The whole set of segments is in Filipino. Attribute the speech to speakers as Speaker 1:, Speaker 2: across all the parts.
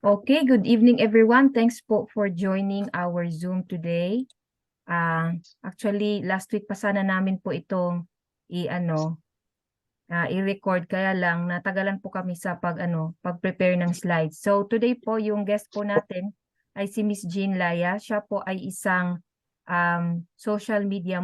Speaker 1: Okay, good evening everyone. Thanks po for joining our Zoom today. Actually, last week pa sana namin po itong i-record kaya lang natagalan po kami sa pag-prepare ng slides. So today po yung guest po natin ay si Miss Jean Laya. Siya po ay isang social media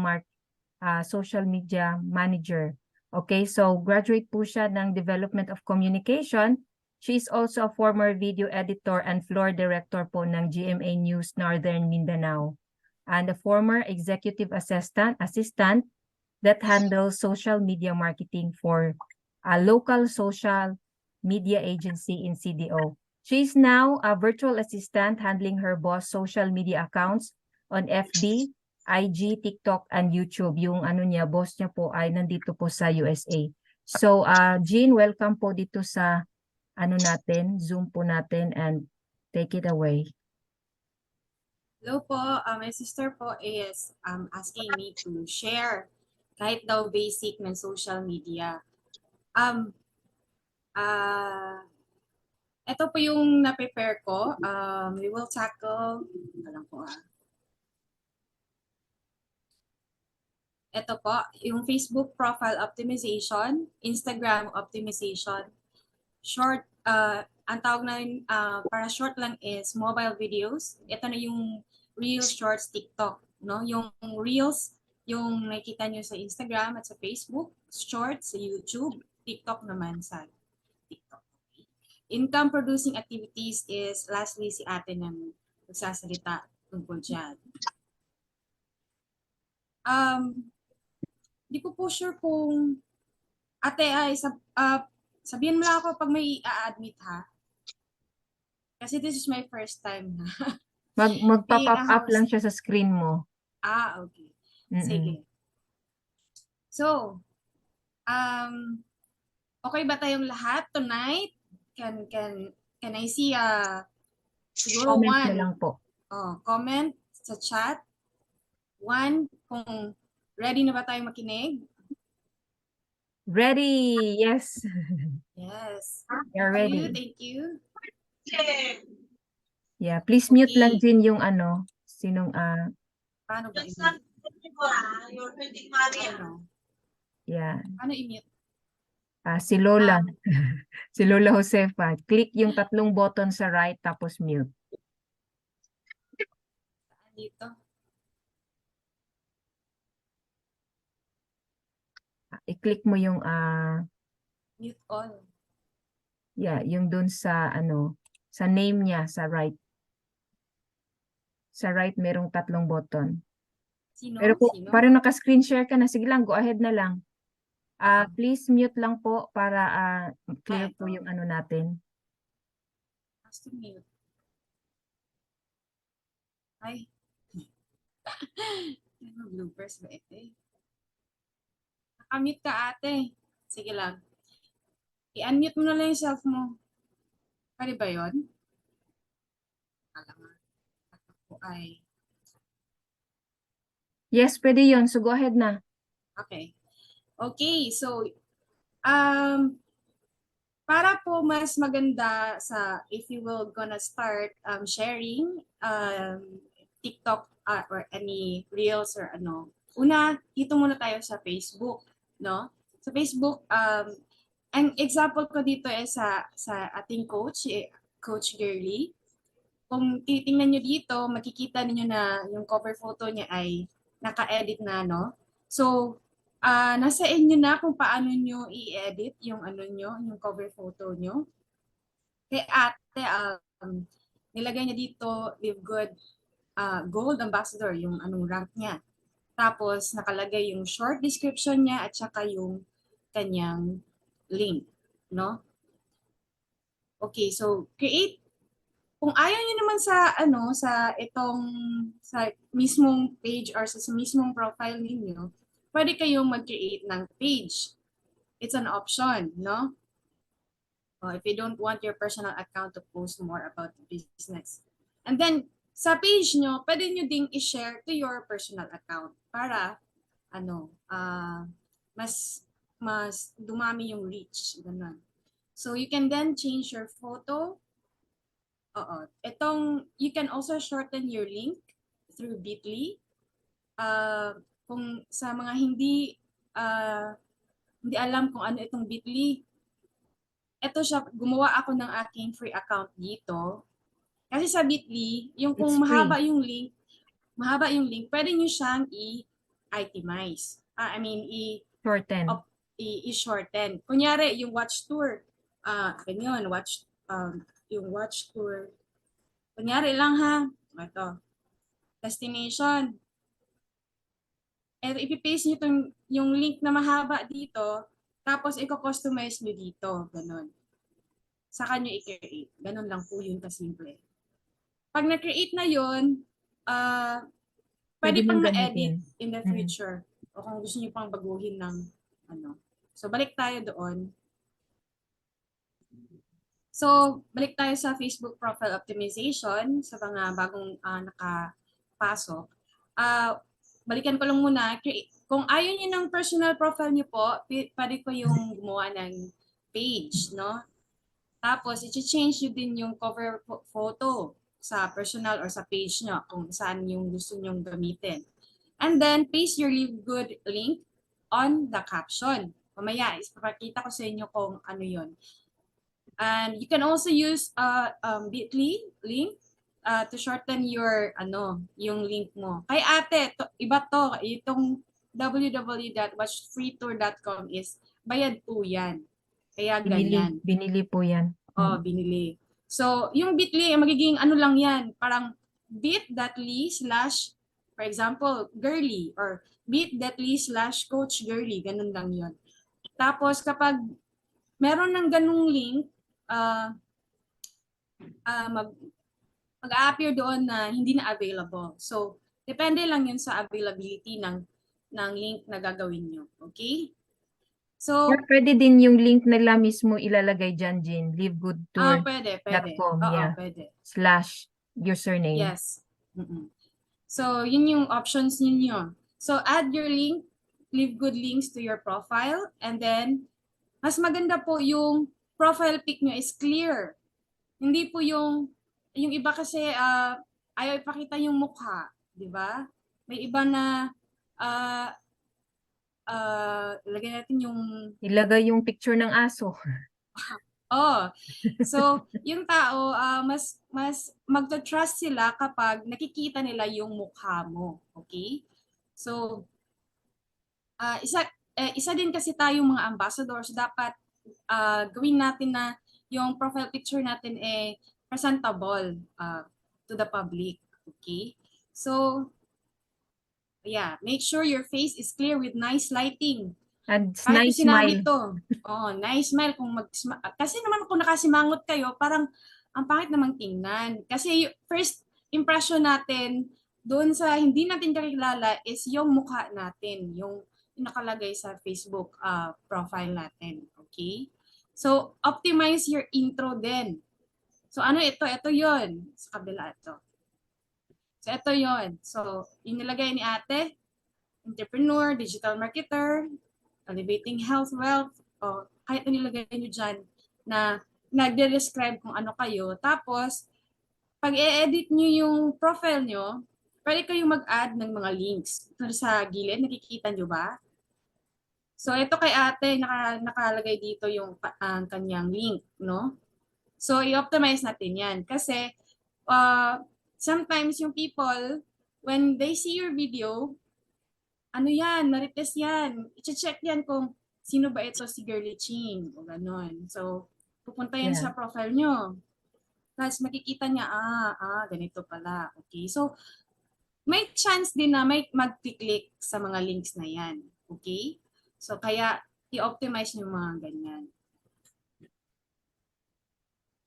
Speaker 1: manager. Okay, so graduate po siya ng Development of Communication. She is also a former video editor and floor director po ng GMA News Northern Mindanao and a former executive assistant that handles social media marketing for a local social media agency in CDO. She is now a virtual assistant handling her boss social media accounts on FB, IG, TikTok, and YouTube. Yung boss niya po ay nandito po sa USA. So, Jean, welcome po dito sa Zoom po natin, and take it away.
Speaker 2: Hello po, my sister po is asking me to share kahit daw basic ng social media. Ito po yung na-prepare ko. We will tackle, ito po, yung Facebook profile optimization, Instagram optimization, short, ang tawag na para short lang is mobile videos. Ito na yung Reels, Shorts, TikTok. No? Yung Reels, yung nakikita nyo sa Instagram at sa Facebook, Shorts sa YouTube, TikTok naman sa TikTok. Income producing activities is lastly si ate ng magsasalita tungkol dyan. Di ko po sure kung ate ay sabihin mo lang ako pag may i-admit ha. Kasi this is my first time na.
Speaker 1: Mag-pop up lang siya sa screen mo.
Speaker 2: Okay. Sige. So, okay ba tayong lahat tonight? Can I see siguro
Speaker 1: comment
Speaker 2: one?
Speaker 1: lang po.
Speaker 2: Comment sa chat. One, kung ready na ba tayong makinig?
Speaker 1: Ready, yes.
Speaker 2: Yes.
Speaker 1: You're ready.
Speaker 2: Thank you.
Speaker 1: Yeah, please mute lang din yung sinong
Speaker 2: Paano ba i-mute?
Speaker 1: Yeah.
Speaker 2: Paano i-mute?
Speaker 1: Si Lola. Si Lola Josefa. Click yung 3 button sa right tapos mute.
Speaker 2: Dito.
Speaker 1: I-click mo yung
Speaker 2: mute all.
Speaker 1: Yeah, yung dun sa sa name niya sa right. Sa right merong 3 button.
Speaker 2: Sino?
Speaker 1: Pero parang naka-screen share ka na, sige lang, go ahead na lang. Please mute lang po para clear po yung natin.
Speaker 2: Has to mute. Ay. Ano bloopers ba ito eh? Nakamute ka ate. Sige lang. I-unmute mo na lang yung self mo. Pwede ba yun? Ako ay...
Speaker 1: Yes, pwede yun. So go ahead na.
Speaker 2: Okay. Okay, so para po mas maganda if you will gonna start sharing TikTok or any reels or una, dito muna tayo sa Facebook, no? Sa Facebook, ang example ko dito ay sa ating coach, Coach Girly. Kung titingnan nyo dito, makikita niyo na yung cover photo niya ay naka-edit na, no? So, nasa inyo na kung paano nyo i-edit yung yung cover photo nyo. Kay ate, nilagay niya dito, Live Good Gold Ambassador, yung rank niya. Tapos, nakalagay yung short description niya at saka yung kanyang link, no? Okay, so create. Kung ayaw niyo naman sa mismong page or sa mismong profile ninyo, pwede kayong mag-create ng page. It's an option, no? If you don't want your personal account to post more about the business. And then, sa page nyo, pwede nyo ding i-share to your personal account para, mas dumami yung reach. Ganun. So, you can then change your photo. Oo. You can also shorten your link through Bitly. Kung sa mga hindi alam kung ano itong Bitly, ito siya, gumawa ako ng aking free account dito. Kasi sa Bitly, yung kung
Speaker 1: It's free.
Speaker 2: mahaba yung link, pwede nyo siyang i-itemize.
Speaker 1: Shorten.
Speaker 2: I-shorten. Kunyari, yung watch tour, ganyan, yung watch tour. Kunyari lang ha, ito, destination. Ipipaste nyo yung link na mahaba dito, tapos i-customize nyo dito, ganun. Saka nyo i-create. Ganun lang po yun kasimple. Pag na-create na yun,
Speaker 1: Pwede
Speaker 2: pwede
Speaker 1: nang
Speaker 2: pang ma-edit
Speaker 1: gamitin.
Speaker 2: in the future. O kung gusto nyo pang baguhin ng ano. So, balik tayo doon. So, balik tayo sa Facebook profile optimization sa mga bagong nakapasok. Balikan ko lang muna. Kung ayaw niyo ng personal profile niyo po, pwede ko yung gumawa ng page, no? Tapos, i-change nyo din yung cover photo sa personal or sa page nyo kung saan yung gusto nyong gamitin. And then, paste your Live Good link on the caption. Mamaya, ipapakita ko sa inyo kung ano yon. And you can also use Bitly link to shorten yung link mo. Kay ate, iba to, itong www.watchfreetour.com is bayad po yan. Kaya ganyan.
Speaker 1: Binili po yan.
Speaker 2: Binili. So, yung Bitly, magiging ano lang yan, parang bit.ly/ for example, girly or bit.ly/coach girly, ganun lang yun. Tapos kapag meron ng ganung link, mag-a-appear doon na hindi na available. So, depende lang yun sa availability ng link na gagawin nyo. Okay? So,
Speaker 1: Or pwede din yung link nila mismo ilalagay dyan, Jean.
Speaker 2: pwede.
Speaker 1: livegoodtour.com.
Speaker 2: Oo,
Speaker 1: Yeah.
Speaker 2: pwede.
Speaker 1: /username.
Speaker 2: Yes. So, yun yung options ninyo. So, add your link, leave good links to your profile, and then, mas maganda po yung profile pic nyo is clear. Hindi po yung iba kasi ayaw ipakita yung mukha, di ba? May iba na lagyan natin yung
Speaker 1: Ilagay yung picture ng aso.
Speaker 2: So yung tao mas magto-trust sila kapag nakikita nila yung mukha mo, okay? So isa din kasi tayong mga ambassadors, dapat gawin natin na yung profile picture natin presentable to the public, okay? So yeah, make sure your face is clear with nice lighting.
Speaker 1: And
Speaker 2: Kahit
Speaker 1: nice
Speaker 2: sinabi
Speaker 1: smile.
Speaker 2: to, nice smile. Kasi naman kung nakasimangot kayo, parang ang pangit namang tingnan. Kasi first impression natin doon sa hindi natin kakilala is yung mukha natin, yung nakalagay sa Facebook profile natin. Okay? So, optimize your intro din. So, ano ito? Ito yon sa kabila ito. So, ito yon. So, inilagay ni ate, entrepreneur, digital marketer, elevating health, wealth, o kahit nilagay nyo dyan na nagde-describe kung ano kayo. Tapos, pag i-edit nyo yung profile nyo, pwede kayong mag-add ng mga links. Sa gilid, nakikita nyo ba? So, ito kay ate, nakalagay dito yung kanyang link, no? So, i-optimize natin yan. Kasi, sometimes yung people, when they see your video, ano yan, marites yan. I-check yan kung sino ba ito si Girly Ching o gano'n. So, pupunta yan sa profile nyo. Tapos makikita niya, ganito pala. Okay, so may chance din na may mag-click sa mga links na yan. Okay? So, kaya i-optimize nyo mga ganyan.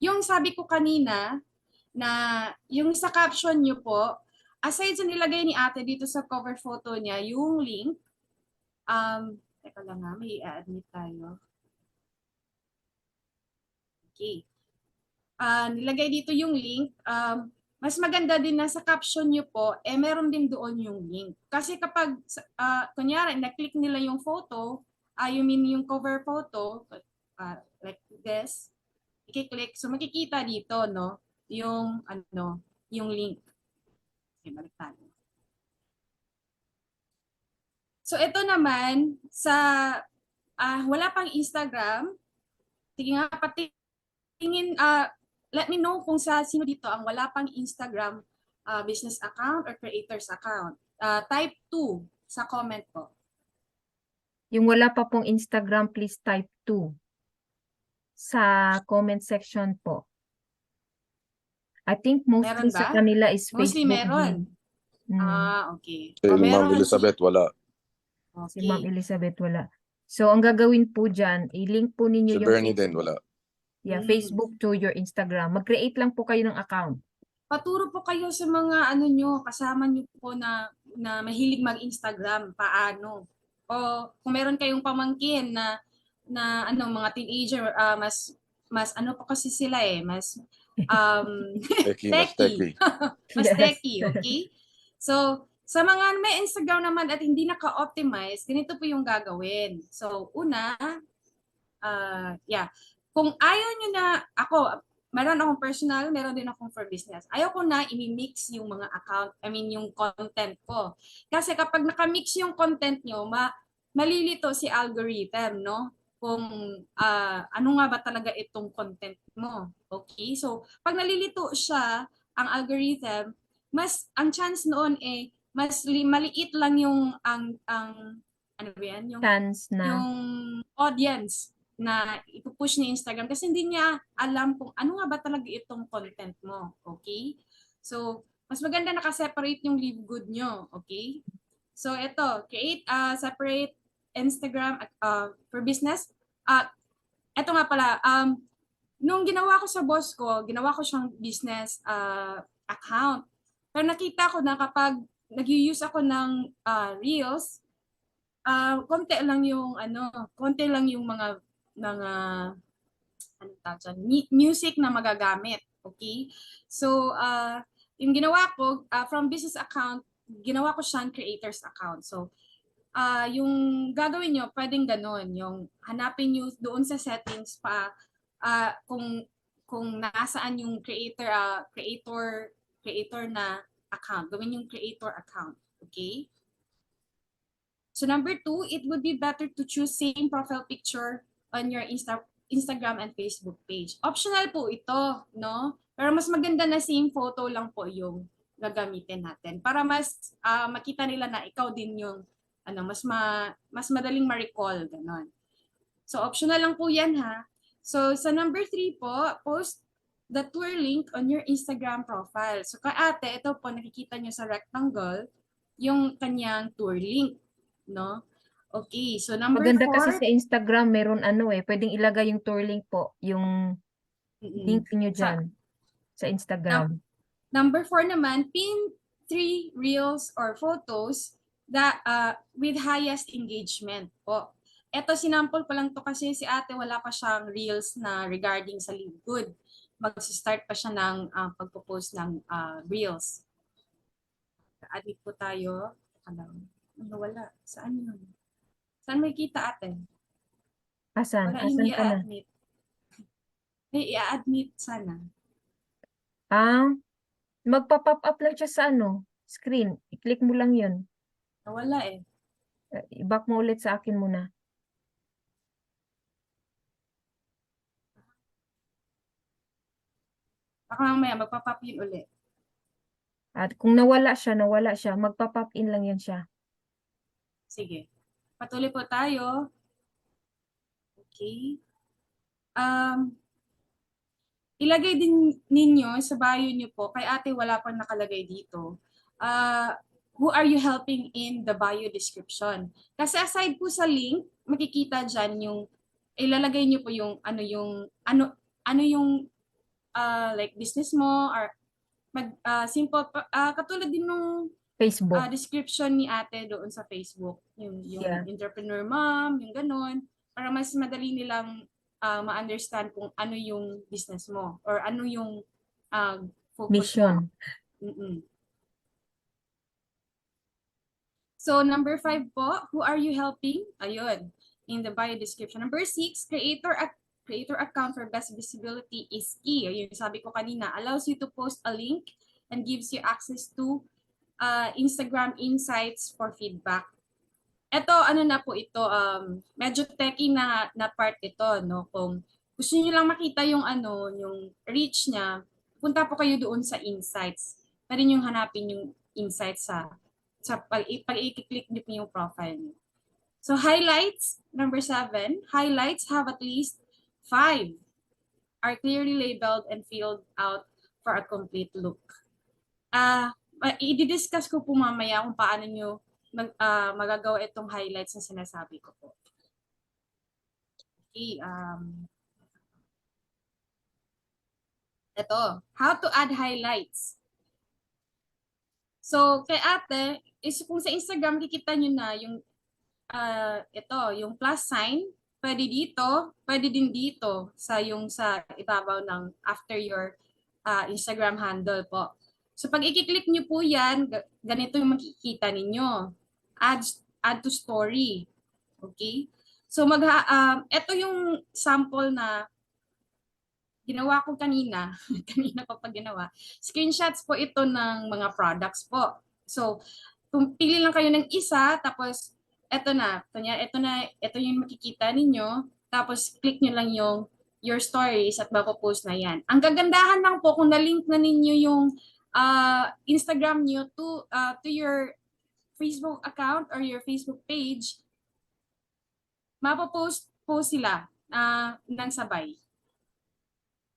Speaker 2: Yung sabi ko kanina, na yung sa caption nyo po, aside sa nilagay ni ate dito sa cover photo niya, yung link, teka lang nga, may i-admit tayo. Okay. Nilagay dito yung link. Mas maganda din na sa caption nyo po, meron din doon yung link. Kasi kapag, kunyari, na-click nila yung photo, you mean yung cover photo, like this, i-click, so makikita dito, no? yung ano, yung link. Okay, balik tayo. So ito naman sa wala pang Instagram. Sige nga, patingin, let me know kung sa sino dito ang wala pang Instagram business account or creators account. Type 2 sa comment po.
Speaker 1: Yung wala pa pong Instagram, please type 2 sa comment section po. I think mostly
Speaker 2: Meron
Speaker 1: sa
Speaker 2: ba?
Speaker 1: kanila is
Speaker 2: Mostly
Speaker 1: Facebook
Speaker 2: meron.
Speaker 1: din. Mm,
Speaker 2: Okay.
Speaker 3: Si Ma'am
Speaker 2: Meron
Speaker 3: Elizabeth, wala.
Speaker 1: si Ma'am
Speaker 2: Okay.
Speaker 1: Elizabeth wala. So, ang gagawin po dyan, i-link po ninyo
Speaker 3: Si
Speaker 1: yung
Speaker 3: Bernie din, wala.
Speaker 1: Facebook to your Instagram. Mag-create lang po kayo ng account.
Speaker 2: Paturo po kayo sa mga ano nyo, kasama nyo po na mahilig mag-Instagram, paano. O kung meron kayong pamangkin na ano, mga teenager, mas ano po kasi sila mas
Speaker 3: Techie, mas
Speaker 2: techie.
Speaker 3: techie.
Speaker 2: Mas
Speaker 1: Yes.
Speaker 2: techie, okay? So, sa mga may Instagram naman at hindi naka-optimize, ganito po yung gagawin. So, una, kung ayaw nyo na, meron akong personal, meron din akong for business. Ayaw ko na i-mix yung mga account, yung content ko. Kasi kapag nakamix yung content nyo, malilito si algorithm, no? Kung ano nga ba talaga itong content mo. Okay? So, pag nalilito siya, ang algorithm, ang chance noon mas maliit lang yung ano ba yan?
Speaker 1: Chance na.
Speaker 2: Yung audience na ipupush ni Instagram kasi hindi niya alam kung ano nga ba talaga itong content mo. Okay? So, mas maganda naka-separate yung live good nyo. Okay? So, ito, create separate Instagram for business. Ito nga pala, nung ginawa ko sa boss ko, ginawa ko siyang business account. Pero nakita ko na kapag nag-use ako ng Reels, konti lang yung mga music na magagamit. Okay? So, yung ginawa ko, from business account, ginawa ko siyang creators account. So, yung gagawin nyo, pwedeng ganun. Yung hanapin nyo doon sa settings pa kung nasaan yung creator na account. Gawin yung creator account. Okay? So number 2, it would be better to choose same profile picture on your Instagram and Facebook page. Optional po ito, no? Pero mas maganda na same photo lang po yung gagamitin natin para mas makita nila na ikaw din yung mas madaling ma-recall ganon. So optional lang po 'yan ha. So sa number 3 po, post the tour link on your Instagram profile. So kay ate, ito po nakikita niyo sa rectangle yung kanyang tour link. No? Okay, so number
Speaker 1: Maganda
Speaker 2: 4.
Speaker 1: kasi sa Instagram, meron pwedeng ilagay yung tour link po, yung link niyo dyan sa Instagram.
Speaker 2: Number 4 naman, pin 3 reels or photos that with highest engagement po. Ito, sinample ko lang to kasi si ate wala pa siyang reels na regarding sa Live Good. Mag-start pa siya ng pagpo-post ng reels. Admit po tayo. Wala. Saan yun? Saan may kita ate?
Speaker 1: Asan?
Speaker 2: Wala
Speaker 1: Asan
Speaker 2: yung
Speaker 1: ka na?
Speaker 2: i-admit. May i-admit sana.
Speaker 1: Magpa-pop up lang siya sa screen. I-click mo lang yun.
Speaker 2: Nawala eh.
Speaker 1: I-back mo ulit sa akin muna.
Speaker 2: Baka mamaya magpa-pop yun ulit.
Speaker 1: At kung nawala siya, magpa-pop in lang yan siya.
Speaker 2: Sige. Patuloy po tayo. Okay. Ilagay din ninyo sa bio nyo po, kay ate wala pang nakalagay dito, who are you helping in the bio description. Kasi aside po sa link, makikita dyan yung, ilalagay nyo po yung like business mo or simple, katulad din nung
Speaker 1: Facebook.
Speaker 2: description ni ate doon sa Facebook, yung
Speaker 1: Yeah.
Speaker 2: entrepreneur mom, yung ganun, para mas madali nilang ma-understand kung ano yung business mo or ano yung focus mo.
Speaker 1: Mission.
Speaker 2: So number 5 po, who are you helping? Ayun, in the bio description. Number 6, creator account for best visibility is key. Yung sabi ko kanina, allows you to post a link and gives you access to Instagram Insights for feedback. Ito, ano na po ito, medyo techy na part ito, no? Kung gusto niyo lang makita yung yung reach niya, punta po kayo doon sa Insights. Pwede niyo hanapin yung Insights pag i-click niyo po yung profile niyo. So highlights, number 7, highlights have at least 5 are clearly labeled and filled out for a complete look. I-discuss ko po mamaya kung paano nyo magagawa itong highlights na sinasabi ko po. Okay, ito, how to add highlights. So, kay ate, kung sa Instagram, kikita nyo na yung yung plus sign, pwede dito, pwede din dito sa ibabaw ng after your Instagram handle po. So pag i-click nyo po yan, ganito yung makikita ninyo. Add to story. Okay? So ito yung sample na ginawa ko kanina. Kanina ko pa ginawa. Screenshots po ito ng mga products po. So, pili lang kayo ng isa, tapos ito yung makikita ninyo, tapos click nyo lang yung your stories at mapopost na yan. Ang gagandahan lang po kung na-link na ninyo yung Instagram nyo to your Facebook account or your Facebook page, mapopost po sila ng sabay.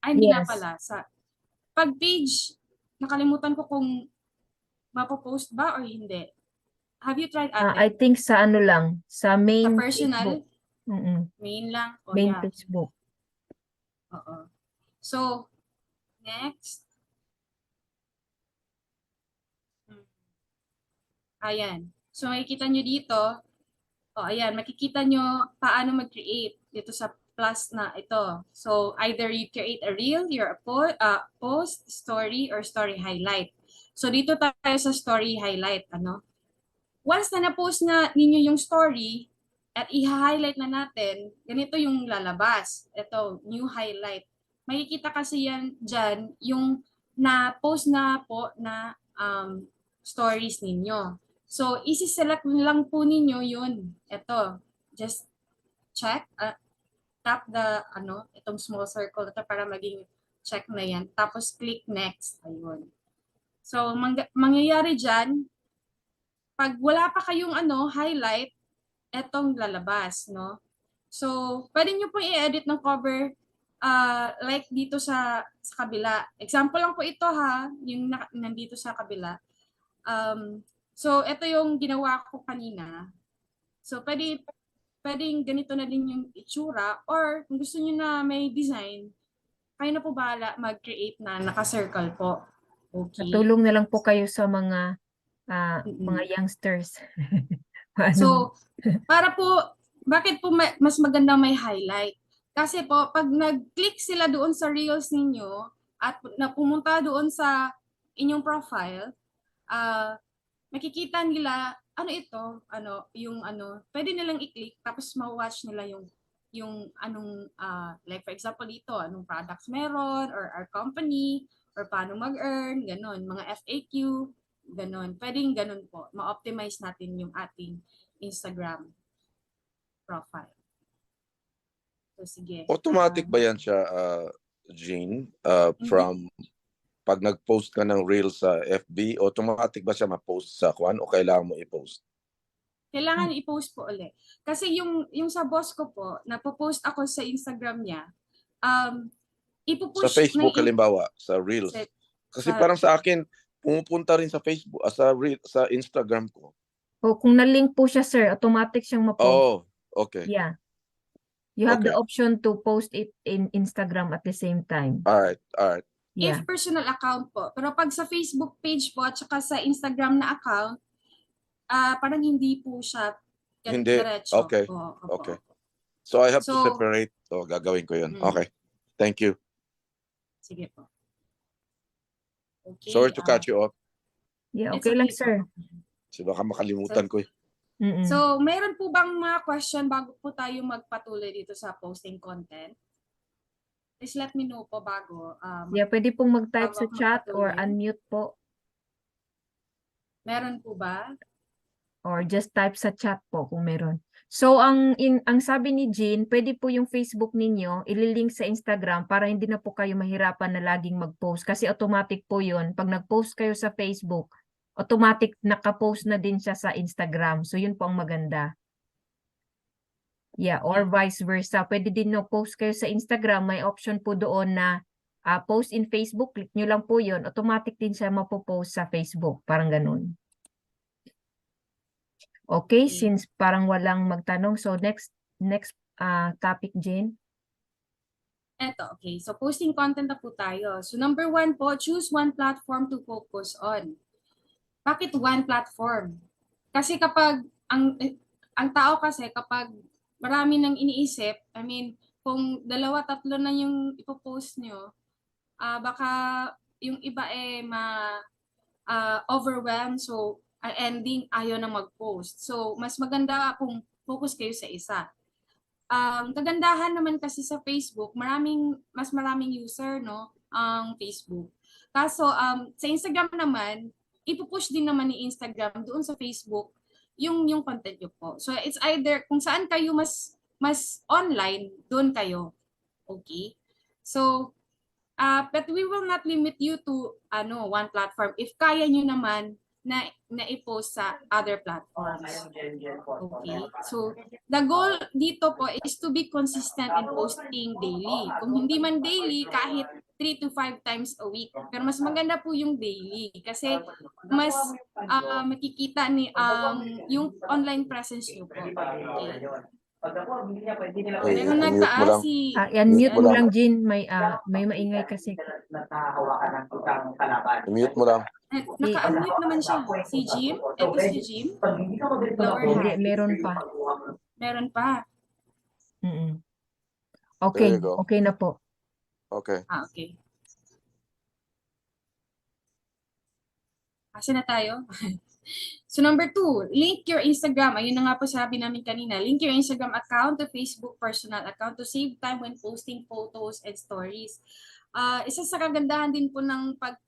Speaker 2: Ay, hindi na
Speaker 1: Yes.
Speaker 2: pala. Pag page, nakalimutan ko kung mapopost ba or hindi. Have you tried
Speaker 1: I
Speaker 2: ate?
Speaker 1: think sa ano lang, sa
Speaker 2: Sa
Speaker 1: main
Speaker 2: personal?
Speaker 1: Facebook.
Speaker 2: Main lang? O
Speaker 1: Main
Speaker 2: yeah.
Speaker 1: Facebook.
Speaker 2: Oo. So, next. Ayan. So, makikita nyo dito. Ayan. Makikita nyo paano mag-create dito sa plus na ito. So, either you create a reel, your post, story, or story highlight. So, dito tayo sa story highlight. Once na na-post na ninyo yung story at i-highlight na natin, ganito yung lalabas. Ito, new highlight. Makikita kasi yan dyan yung na-post na po na stories ninyo. So, isi-select lang po ninyo yun. Ito, just check, tap itong small circle ito para maging check na yan. Tapos click next. Ayun. So, mangyayari dyan, pag wala pa kayong highlight, etong lalabas, no? So, pwede nyo po i-edit ng cover like dito sa kabila. Example lang po ito ha, yung nandito sa kabila. So, ito yung ginawa ko kanina. So, pwedeng ganito na din yung itsura or kung gusto nyo na may design, kayo na po bahala mag-create na naka-circle po. Okay.
Speaker 1: Tulong na lang po kayo sa mga youngsters.
Speaker 2: So, para po, bakit po mas magandang may highlight? Kasi po, pag nag-click sila doon sa reels ninyo at napumunta doon sa inyong profile, makikita nila, pwede nilang i-click tapos ma-watch nila yung like for example dito, anong products meron or our company or paano mag-earn, ganun, mga FAQ, ganun. Pwedeng ganun po, ma-optimize natin yung ating Instagram profile. So, sige.
Speaker 3: Automatic ba yan siya, Jean? From pag nag-post ka ng reel sa FB, automatic ba siya ma-post sa kwan o kailangan mo i-post?
Speaker 2: Kailangan i-post po ulit. Kasi yung sa boss ko po, napopost ako sa Instagram niya, ipupush
Speaker 3: sa Facebook halimbawa, sa reels. Kasi parang sa akin, pumupunta rin sa Facebook, sa Instagram ko.
Speaker 1: O kung na-link po siya, sir, automatic siyang ma-post.
Speaker 3: Oh, okay.
Speaker 1: Yeah. You have the
Speaker 3: Okay.
Speaker 1: option to post it in Instagram at the same time.
Speaker 3: Alright.
Speaker 1: Yeah.
Speaker 2: If personal account po. Pero pag sa Facebook page po at saka sa Instagram na account, parang hindi po siya
Speaker 3: Hindi.
Speaker 2: diretso.
Speaker 3: Okay.
Speaker 2: Opo.
Speaker 3: Okay. So I have to
Speaker 2: So,
Speaker 3: separate. Gagawin ko yun.
Speaker 2: Mm.
Speaker 3: Okay. Thank you.
Speaker 2: Sige po. Okay,
Speaker 3: Sorry to cut you off.
Speaker 1: Yeah,
Speaker 2: it's
Speaker 1: okay lang,
Speaker 2: po.
Speaker 1: sir.
Speaker 3: Kasi baka makalimutan ko.
Speaker 1: Mm-mm.
Speaker 2: So, meron po bang mga question bago po tayo magpatuloy dito sa posting content? Please let me know po bago.
Speaker 1: Yeah, pwede pong mag-type
Speaker 2: bago
Speaker 1: sa
Speaker 2: ako
Speaker 1: chat or
Speaker 2: magpatuloy.
Speaker 1: unmute po
Speaker 2: Meron po ba?
Speaker 1: or just type sa chat po kung meron. So ang sabi ni Jean, pwede po yung Facebook ninyo ililink sa Instagram para hindi na po kayo mahirapan na laging mag-post kasi automatic po 'yun. Pag nag-post kayo sa Facebook, automatic naka-post na din siya sa Instagram. So yun po ang maganda. Yeah, or vice versa. Pwede din no post kayo sa Instagram, may option po doon na post in Facebook, click nyo lang po 'yun, automatic din siya mapopost sa Facebook, parang ganun. Okay, since parang walang magtanong, so next topic, Jane.
Speaker 2: Eto, okay. So, posting content na po tayo. So, number 1 po, choose one platform to focus on. Bakit one platform? Kasi kapag, ang tao kasi kapag marami nang iniisip, I mean, kung 2-3 na yung ipopost nyo, baka yung iba overwhelmed, so ending ayaw na mag-post. So, mas maganda kung focus kayo sa isa. Kagandahan naman kasi sa Facebook, mas maraming user, no, ang Facebook. Kaso, sa Instagram naman, ipupush din naman ni Instagram doon sa Facebook yung content nyo po. So, it's either kung saan kayo mas online, doon kayo. Okay? So, but we will not limit you to one platform. If kaya nyo naman na i-post sa other platforms. Okay. So, the goal dito po is to be consistent in posting daily. Kung hindi man daily, kahit 3 to 5 times a week. Pero mas maganda po yung daily kasi mas makikita ni yung online presence nyo po. Okay. Meron
Speaker 3: unmute mo
Speaker 2: nagtaas
Speaker 3: lang.
Speaker 2: si...
Speaker 1: Unmute mo
Speaker 3: lang.
Speaker 1: lang, Jean, may maingay kasi.
Speaker 3: Mute mo lang.
Speaker 2: Naka-unmute naman siya. Si Jim? Ito si Jim? Lower
Speaker 1: Hindi,
Speaker 2: hand.
Speaker 1: meron pa.
Speaker 2: Meron pa.
Speaker 1: Mm-mm.
Speaker 3: There
Speaker 1: Okay,
Speaker 3: you go.
Speaker 1: okay na po.
Speaker 3: Okay.
Speaker 2: Okay. Asa na tayo? So number 2, link your Instagram. Ayun na nga po sabi namin kanina. Link your Instagram account to Facebook personal account to save time when posting photos and stories. Isa sa kagandahan din po ng pag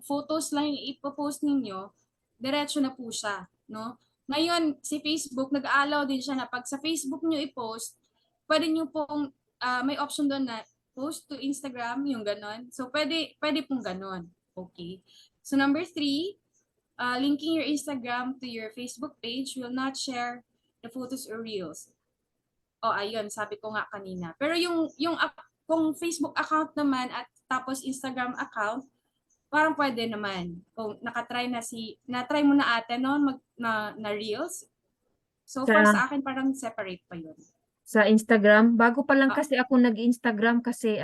Speaker 2: photos lang yung ipopost ninyo, diretso na po siya. No? Ngayon, si Facebook, nag-allow din siya na pag sa Facebook nyo i-post, pwede nyo pong, may option doon na post to Instagram, yung ganon. So, pwede pong ganon. Okay. So, number 3, linking your Instagram to your Facebook page will not share the photos or reels. Ayun, sabi ko nga kanina. Pero kung Facebook account naman at tapos Instagram account, parang pwede naman. Kung na-try mo na ate no, na reels. So far sa akin parang separate pa yun.
Speaker 1: Sa Instagram, bago pa lang kasi ako nag-Instagram kasi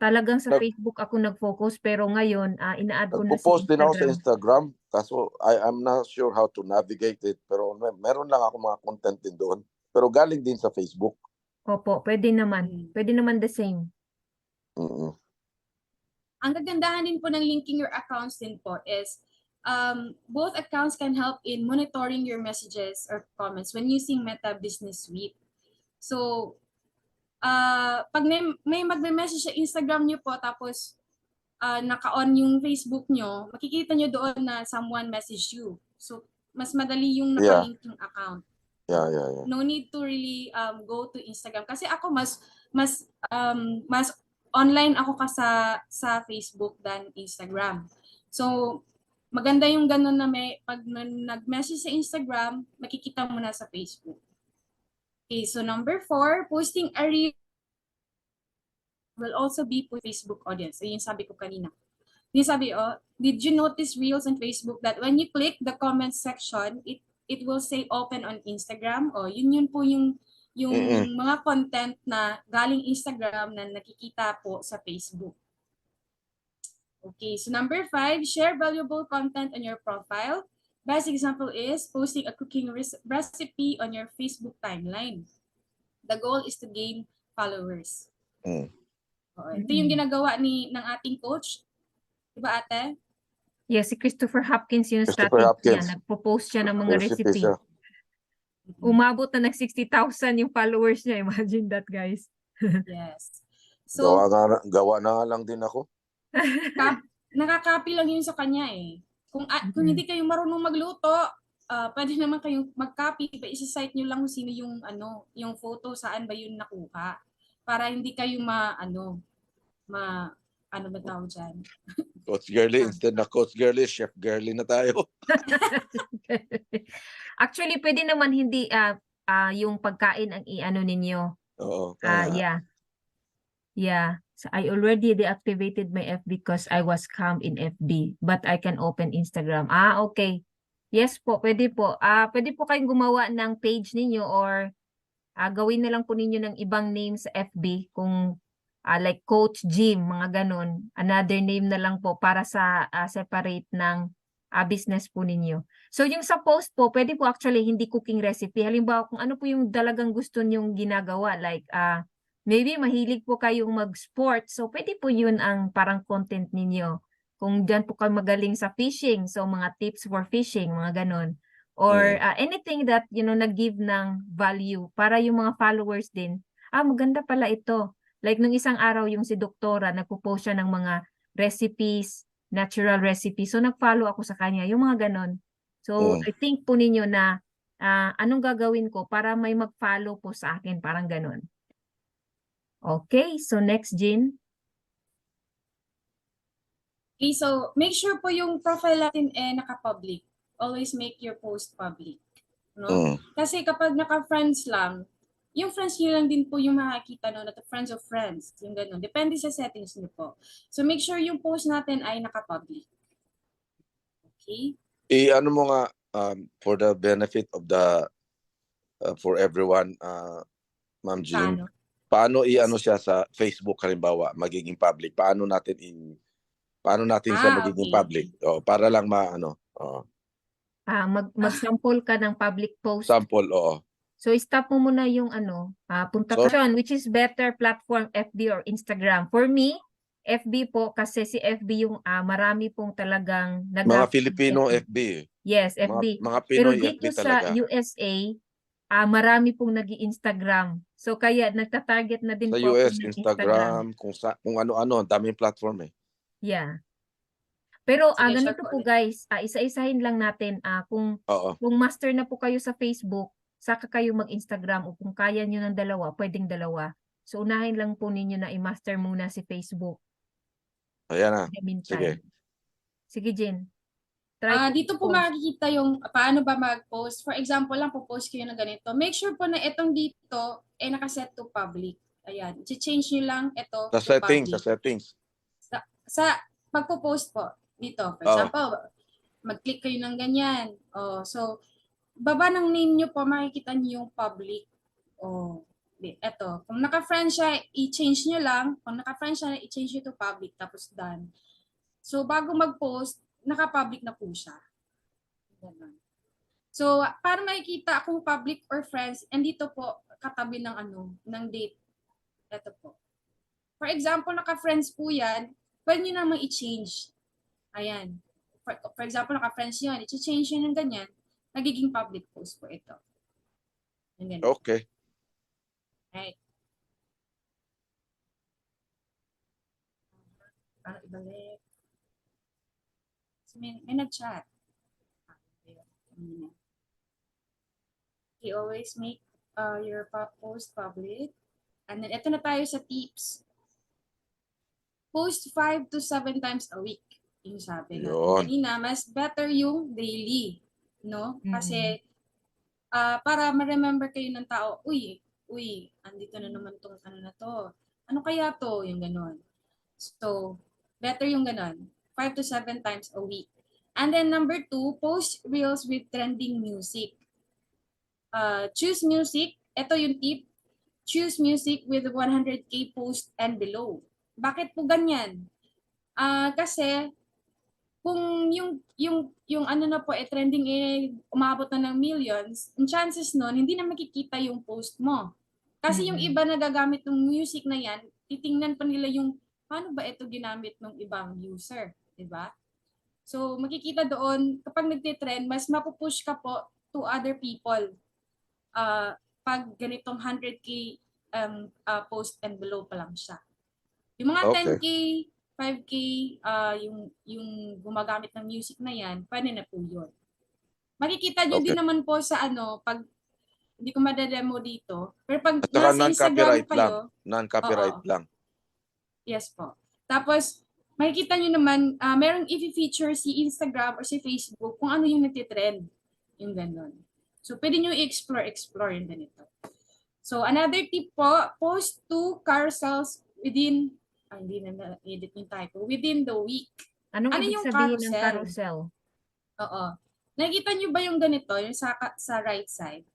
Speaker 1: talagang sa Facebook ako nag-focus pero ngayon ina-add ko na sa
Speaker 3: Nagpo-post din ako sa
Speaker 1: Instagram.
Speaker 3: Instagram kaso I'm not sure how to navigate it pero meron lang ako mga content din doon. Pero galing din sa Facebook.
Speaker 1: Opo, pwede naman. Pwede naman the same.
Speaker 2: Ang kagandahan din po ng linking your accounts din po is both accounts can help in monitoring your messages or comments when using Meta Business Suite. So, pag may magme-message sa Instagram nyo po tapos naka-on yung Facebook nyo, makikita nyo doon na someone message you. So, mas madali yung nakalink yung account.
Speaker 3: Yeah.
Speaker 2: No need to really go to Instagram. Kasi ako mas online ako sa Facebook than Instagram. So, maganda yung ganun na pag nag-message sa Instagram, makikita mo na sa Facebook. Okay, so number 4, posting a reel will also be for Facebook audience. So, yung sabi ko kanina. Yung sabi, did you notice reels on Facebook that when you click the comment section, it will say open on Instagram? Yun po yung mga content na galing Instagram na nakikita po sa Facebook. Okay, so number 5, share valuable content on your profile. Best example is posting a cooking recipe on your Facebook timeline. The goal is to gain followers. Ito yung ginagawa ng ating coach. Diba ate?
Speaker 1: Yes, si Christopher Hopkins yung
Speaker 3: Christopher
Speaker 1: strategy
Speaker 3: Hopkins.
Speaker 1: niya. Nagpo-post siya ng mga recipe.
Speaker 3: siya.
Speaker 1: Umabot na ng 60,000 yung followers niya. Imagine that, guys.
Speaker 2: Yes. So,
Speaker 3: Gawa na nga lang din ako.
Speaker 2: nakaka-copy lang yun sa kanya eh. Kung hindi kayo marunong magluto, pwede naman kayong mag-copy, isa-cite nyo lang kung sino yung yung photo, saan ba yun nakuha, para hindi kayo ano ba tawag dyan?
Speaker 3: Coach Girly, instead na Coach Girly, Chef Girly na tayo.
Speaker 1: Actually, pwede naman hindi yung pagkain ang i-ano ninyo.
Speaker 3: Oo.
Speaker 1: Yeah. Yeah. So I already deactivated my FB because I was scammed in FB, but I can open Instagram. Okay. Yes po, pwede po. Pwede po kayong gumawa ng page ninyo or gawin na lang po ninyo ng ibang name sa FB kung like Coach Jim, mga ganun. Another name na lang po para sa separate ng business po ninyo. So yung sa post po, pwede po actually hindi cooking recipe. Halimbawa kung ano po yung dalagang gusto nyong ginagawa, like maybe mahilig po kayong mag-sport, so pwede po yun ang parang content ninyo. Kung dyan po kayo magaling sa fishing, so mga tips for fishing, mga ganun. Or anything that, nag-give ng value para yung mga followers din, maganda pala ito. Like nung isang araw yung si Doktora, nagpo-post siya ng mga recipes, natural recipes. So nag-follow ako sa kanya, yung mga ganun. So I think po ninyo na anong gagawin ko para may mag-follow po sa akin, parang ganun. Okay, so next, Jean.
Speaker 2: Okay, so make sure po yung profile natin naka-public. Always make your post public. No? Kasi kapag naka-friends lang, yung friends nyo lang din po yung makakita at friends of friends, yung ganun. Depende sa settings nyo po. So make sure yung post natin ay naka-public. Okay?
Speaker 3: Ano mo nga, for the benefit of for everyone, Ma'am Jean, paano i-ano siya sa Facebook halimbawa, magiging public? Paano natin siya magiging public? Para lang maano.
Speaker 1: Mag-sample ka ng public post.
Speaker 3: Sample, oo.
Speaker 1: So stop mo muna yung punta ka doon, which is better platform, FB or Instagram. For me, FB po kasi si FB yung marami pong talagang
Speaker 3: mga Filipino FB.
Speaker 1: Yes, FB.
Speaker 3: Mga
Speaker 1: Pero
Speaker 3: Pinoy
Speaker 1: dito
Speaker 3: FB
Speaker 1: sa
Speaker 3: talaga.
Speaker 1: USA, marami pong nag-i-Instagram. So kaya nagta-target na din
Speaker 3: sa
Speaker 1: po
Speaker 3: US,
Speaker 1: ako ng
Speaker 3: Instagram, kung ano-ano, ang daming platform eh.
Speaker 1: Yeah. Pero
Speaker 2: Sige,
Speaker 1: ganito po guys, isa-isahin lang natin kung master na po kayo sa Facebook, saka kayo mag-Instagram, o kung kaya nyo ng dalawa, pwedeng dalawa. So unahin lang po ninyo na i-master muna si Facebook.
Speaker 3: Ayan na.
Speaker 1: Sige. Sige, Jen.
Speaker 2: Dito po makikita yung paano ba mag-post. For example lang, po-post kayo ng ganito. Make sure po na itong dito nakaset to public. Ayan. I-change nyo lang ito
Speaker 3: Sa
Speaker 2: to
Speaker 3: settings,
Speaker 2: public.
Speaker 3: sa settings.
Speaker 2: Sa pagpo-post po dito. For example, mag-click kayo ng ganyan. So, baba ng name nyo po, makikita nyo yung public. Eto. Kung naka-friend siya, i-change nyo lang. Kung naka-friend siya, i-change nyo to public. Tapos done. So, bago mag-post, naka-public na po siya. So, para makikita kung public or friends, andito po katabi ng ng date. Ito po. For example, naka-friends po yan, pwede nyo namang i-change. Ayan. For example, naka-friends yun, i-change yun ng ganyan, nagiging public post po ito.
Speaker 3: Okay.
Speaker 2: Right. Para ibalik. May nag-chat. You always make your post public. And then, ito na tayo sa tips. Post 5 to 7 times a week. Yung sabi natin kanina, mas better yung daily. No? Kasi, para ma-remember kayo ng tao, uy, andito na naman tong na to. Ano kaya to? Yung ganon. So, better yung ganon. 5 to 7 times a week. And then number 2, post reels with trending music. Choose music. Ito yung tip. Choose music with 100K post and below. Bakit po ganyan? Kasi kung yung na po trending umabot na ng millions, ang chances nun hindi na makikita yung post mo. Kasi yung iba na gagamit ng music na yan, titingnan pa nila yung paano ba ito ginamit ng ibang user, 'di ba? So makikita doon kapag nagte-trend, mas mapupush ka po to other people. Pag ganitong 100K post and below pa lang siya. Yung mga
Speaker 3: Okay.
Speaker 2: 10K, 5K, yung gumagamit ng music na yan, pwede na po yun. Makikita nyo
Speaker 3: Okay.
Speaker 2: din naman po sa pag hindi ko madademo dito. Pero pag
Speaker 3: At saka
Speaker 2: nasa Instagram
Speaker 3: non-copyright lang.
Speaker 2: kayo,
Speaker 3: Non-copyright
Speaker 2: oo,
Speaker 3: lang.
Speaker 2: yes po. Tapos, makikita nyo naman, merong i-feature si Instagram or si Facebook kung ano yung nagtitrend. Yung ganon. So, pwede nyo i-explore yung ganito. So, another tip po, post 2 carousels within, hindi na na-edit yung typo, within the week.
Speaker 1: Anong
Speaker 2: Ano
Speaker 1: ibig
Speaker 2: yung
Speaker 1: sabihin ng
Speaker 2: carousel?
Speaker 1: carousel?
Speaker 2: Oo. Nakikita nyo ba yung ganito, yung sa right side?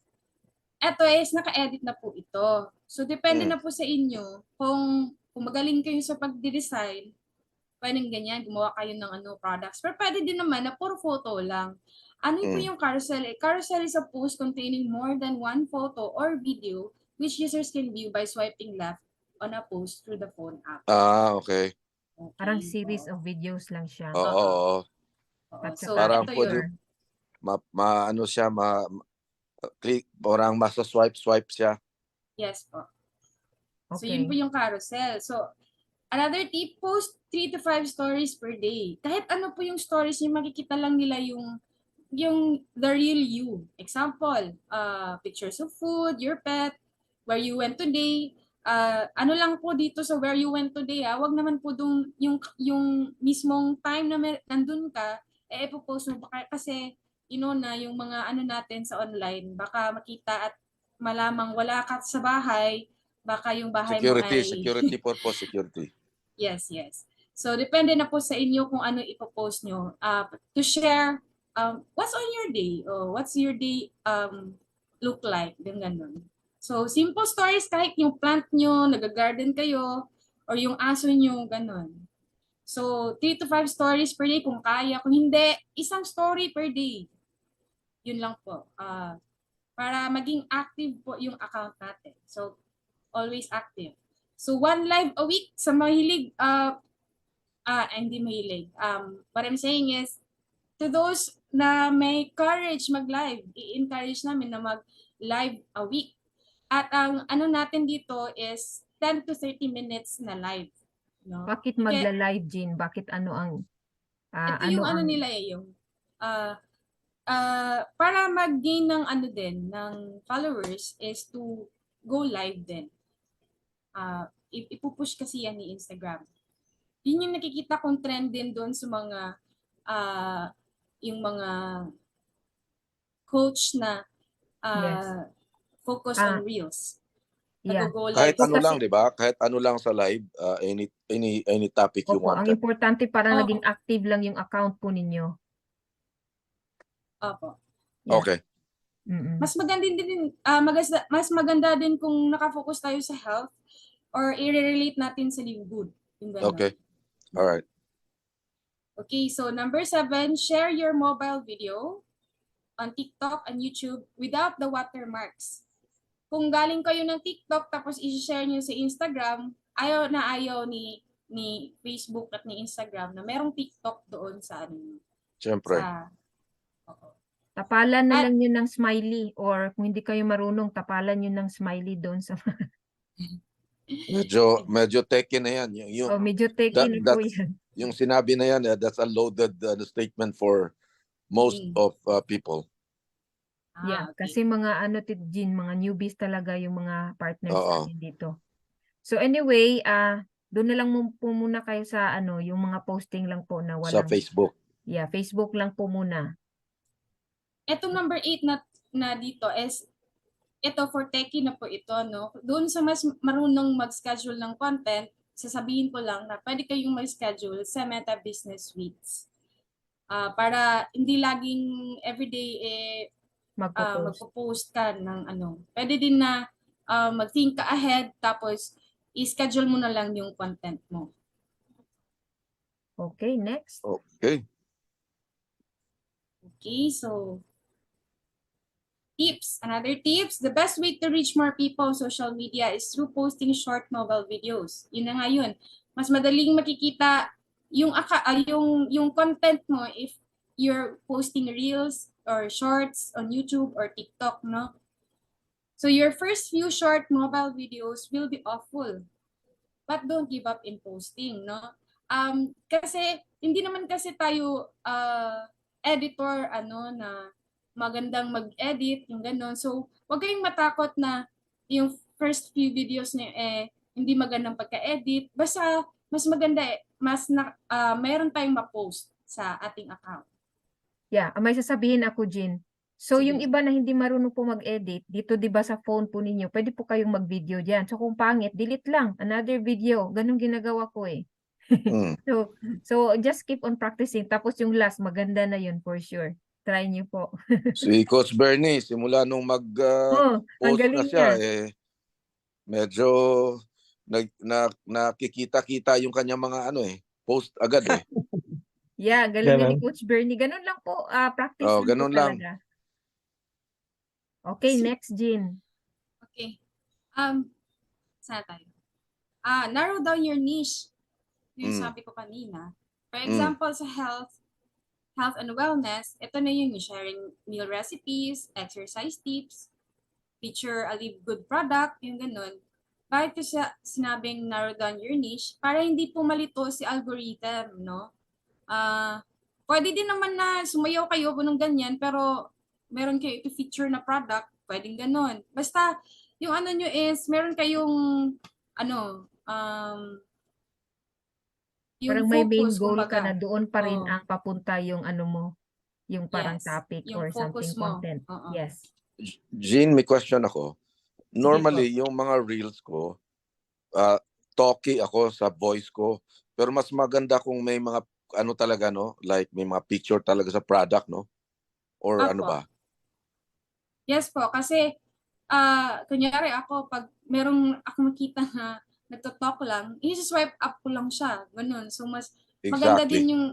Speaker 2: Ito is naka-edit na po ito. So, depende na po sa inyo kung magaling kayo sa pag-design, pwedeng ganyan, gumawa kayo ng products. Pero pwede din naman na puro photo lang. Ano po yung carousel? Carousel is a post containing more than one photo or video which users can view by swiping left on a post through the phone app.
Speaker 3: Okay.
Speaker 2: Okay
Speaker 1: Parang series
Speaker 2: po.
Speaker 1: of videos lang siya.
Speaker 3: Oo.
Speaker 2: Oo.
Speaker 1: At
Speaker 2: So,
Speaker 1: saka
Speaker 3: Parang
Speaker 2: ito
Speaker 3: pwede-
Speaker 2: yun.
Speaker 3: ano siya, click, parang swipe siya.
Speaker 2: Yes po. So,
Speaker 1: Okay.
Speaker 2: yun po yung carousel. So, another tip, post 3 to 5 stories per day. Kahit ano po yung stories niyo, makikita lang nila yung the real you. Example, pictures of food, your pet, where you went today. Ano lang po dito sa where you went today, wag naman po dun yung mismong time na nandun ka, ipopost mo baka kasi na yung mga natin sa online, baka makita at malamang wala ka sa bahay, baka yung bahay mo ay
Speaker 3: Security purpose, security.
Speaker 2: Yes. So, depende na po sa inyo kung ano ipopost nyo. To share, what's on your day? Or what's your day look like? Ganun. So, simple stories kahit yung plant nyo, nag-garden kayo, or yung aso nyo, ganun. So, 3 to 5 stories per day kung kaya. Kung hindi, isang story per day. Yun lang po. Para maging active po yung account natin. So, always active. So, 1 live a week sa mahilig, hindi mahilig. What I'm saying is, to those na may courage mag-live, i-encourage namin na mag-live a week. At ang natin dito is 10 to 30 minutes na live. No?
Speaker 1: Bakit magla-live, Jean? Bakit ano ang
Speaker 2: Ito yung nila yung para mag-gain ng ng followers is to go live din. Ipupush kasi yan ni Instagram. Yun yung nakikita kong trend din doon sa mga yung mga coach na
Speaker 1: Yes.
Speaker 2: focus on reels.
Speaker 1: Yeah.
Speaker 2: Nag-go live.
Speaker 3: Kahit ano
Speaker 1: Kasi-
Speaker 3: lang, di ba? Kahit ano lang sa live, any topic you
Speaker 1: Opo, ang
Speaker 3: wanted.
Speaker 1: importante parang
Speaker 2: Opo.
Speaker 1: naging active lang yung account po ninyo.
Speaker 2: Opo.
Speaker 1: Yeah.
Speaker 3: Okay.
Speaker 1: Mm-mm.
Speaker 2: Mas maganda din kung nakafocus tayo sa health or i-relate natin sa livelihood. Yung ganun.
Speaker 3: Okay. All right.
Speaker 2: Okay, so number 7, share your mobile video on TikTok and YouTube without the watermarks. Kung galing kayo ng TikTok tapos i-share nyo sa Instagram, ayaw ni Facebook at ni Instagram na merong TikTok doon sa
Speaker 3: Siyempre.
Speaker 2: Oo.
Speaker 1: Tapalan na lang yun ng smiley or kung hindi kayo marunong, tapalan yun ng smiley doon sa...
Speaker 3: Medyo techy na yan. Yung,
Speaker 1: medyo techy na po yan.
Speaker 3: yung sinabi na yan, that's a loaded statement for most of people.
Speaker 1: Yeah,
Speaker 2: Okay.
Speaker 1: kasi mga Jean, mga newbies talaga yung mga partners
Speaker 3: Oo.
Speaker 1: natin dito. So anyway, doon na lang po muna kayo sa yung mga posting lang po na
Speaker 3: Sa
Speaker 1: walang...
Speaker 3: Facebook.
Speaker 1: Yeah, Facebook lang po muna.
Speaker 2: Etong number 8 na dito is ito for techie na po ito, no? Doon sa mas marunong mag-schedule ng content, sasabihin ko lang na pwede kayong mag-schedule sa Meta Business Suites. Para hindi laging everyday magpo-post ka ng Pwede din na mag-think ka ahead tapos i-schedule mo na lang yung content mo.
Speaker 1: Okay, next.
Speaker 3: Okay.
Speaker 2: Okay, so tips. Another tips, the best way to reach more people on social media is through posting short mobile videos. Yun na nga yun. Mas madaling makikita yung content mo if you're posting reels or shorts on YouTube or TikTok, no? So your first few short mobile videos will be awful. but don't give up in posting, no? Kasi hindi naman kasi tayo editor na magandang mag-edit, yung gano'n. So, wag kayong matakot na yung first few videos niyo hindi magandang pagka-edit. Basta mas maganda mayroon tayong ma-post sa ating account.
Speaker 1: Yeah, may sasabihin ako, Jean. So, yung
Speaker 2: Sige.
Speaker 1: iba na hindi marunong po mag-edit, dito 'di ba sa phone po ninyo, pwede po kayong mag-video diyan. So, kung pangit, delete lang, another video. Ganun ginagawa ko eh.
Speaker 3: Mm.
Speaker 1: So just keep on practicing. Tapos yung last, maganda na yun for sure. Try niyo po.
Speaker 3: Si Coach Bernie, simula nung
Speaker 1: Oh, ang
Speaker 3: post na
Speaker 1: galing
Speaker 3: siya,
Speaker 1: niya.
Speaker 3: medyo nakikita-kita yung kanyang mga post agad eh.
Speaker 1: Yeah, galing yun ni
Speaker 4: Ganun.
Speaker 1: Coach Bernie. Ganun lang po. Practice
Speaker 3: Oh,
Speaker 1: lang po
Speaker 3: ganun lang.
Speaker 1: talaga. Okay, next, Jean.
Speaker 2: Okay. Saan tayo? Narrow down your niche. Yung sabi ko kanina. For example, sa health and wellness, ito na yung sharing meal recipes, exercise tips, feature a live good product, yung ganun. Bakit ko siya sinabing narrow down your niche? Para hindi po malito si algorithm, no? Pwede din naman na sumayaw kayo ng ganyan, pero meron kayo ito feature na product, pwedeng ganun. Basta, yung nyo is, meron kayong, yung
Speaker 1: Parang may main
Speaker 2: focus,
Speaker 1: goal ka na
Speaker 2: kumbaga.
Speaker 1: doon pa rin
Speaker 2: Oh,
Speaker 1: ang papunta yung yung parang
Speaker 2: yes.
Speaker 1: topic
Speaker 2: Yung
Speaker 1: or something
Speaker 2: focus mo.
Speaker 1: content.
Speaker 2: Oo.
Speaker 1: Yes.
Speaker 3: Jean, may question ako.
Speaker 2: Sige
Speaker 3: Normally, yung mga reels ko, talky ako sa voice ko. Pero mas maganda kung may mga talaga, no? Like may mga picture talaga sa product, no? Or ano
Speaker 2: Apo.
Speaker 3: ba?
Speaker 2: Yes po, kasi kunyari ako, pag merong ako makita na nagto-talk lang, i-swipe up ko lang siya. Ganun. So, mas maganda
Speaker 3: Exactly.
Speaker 2: din yung,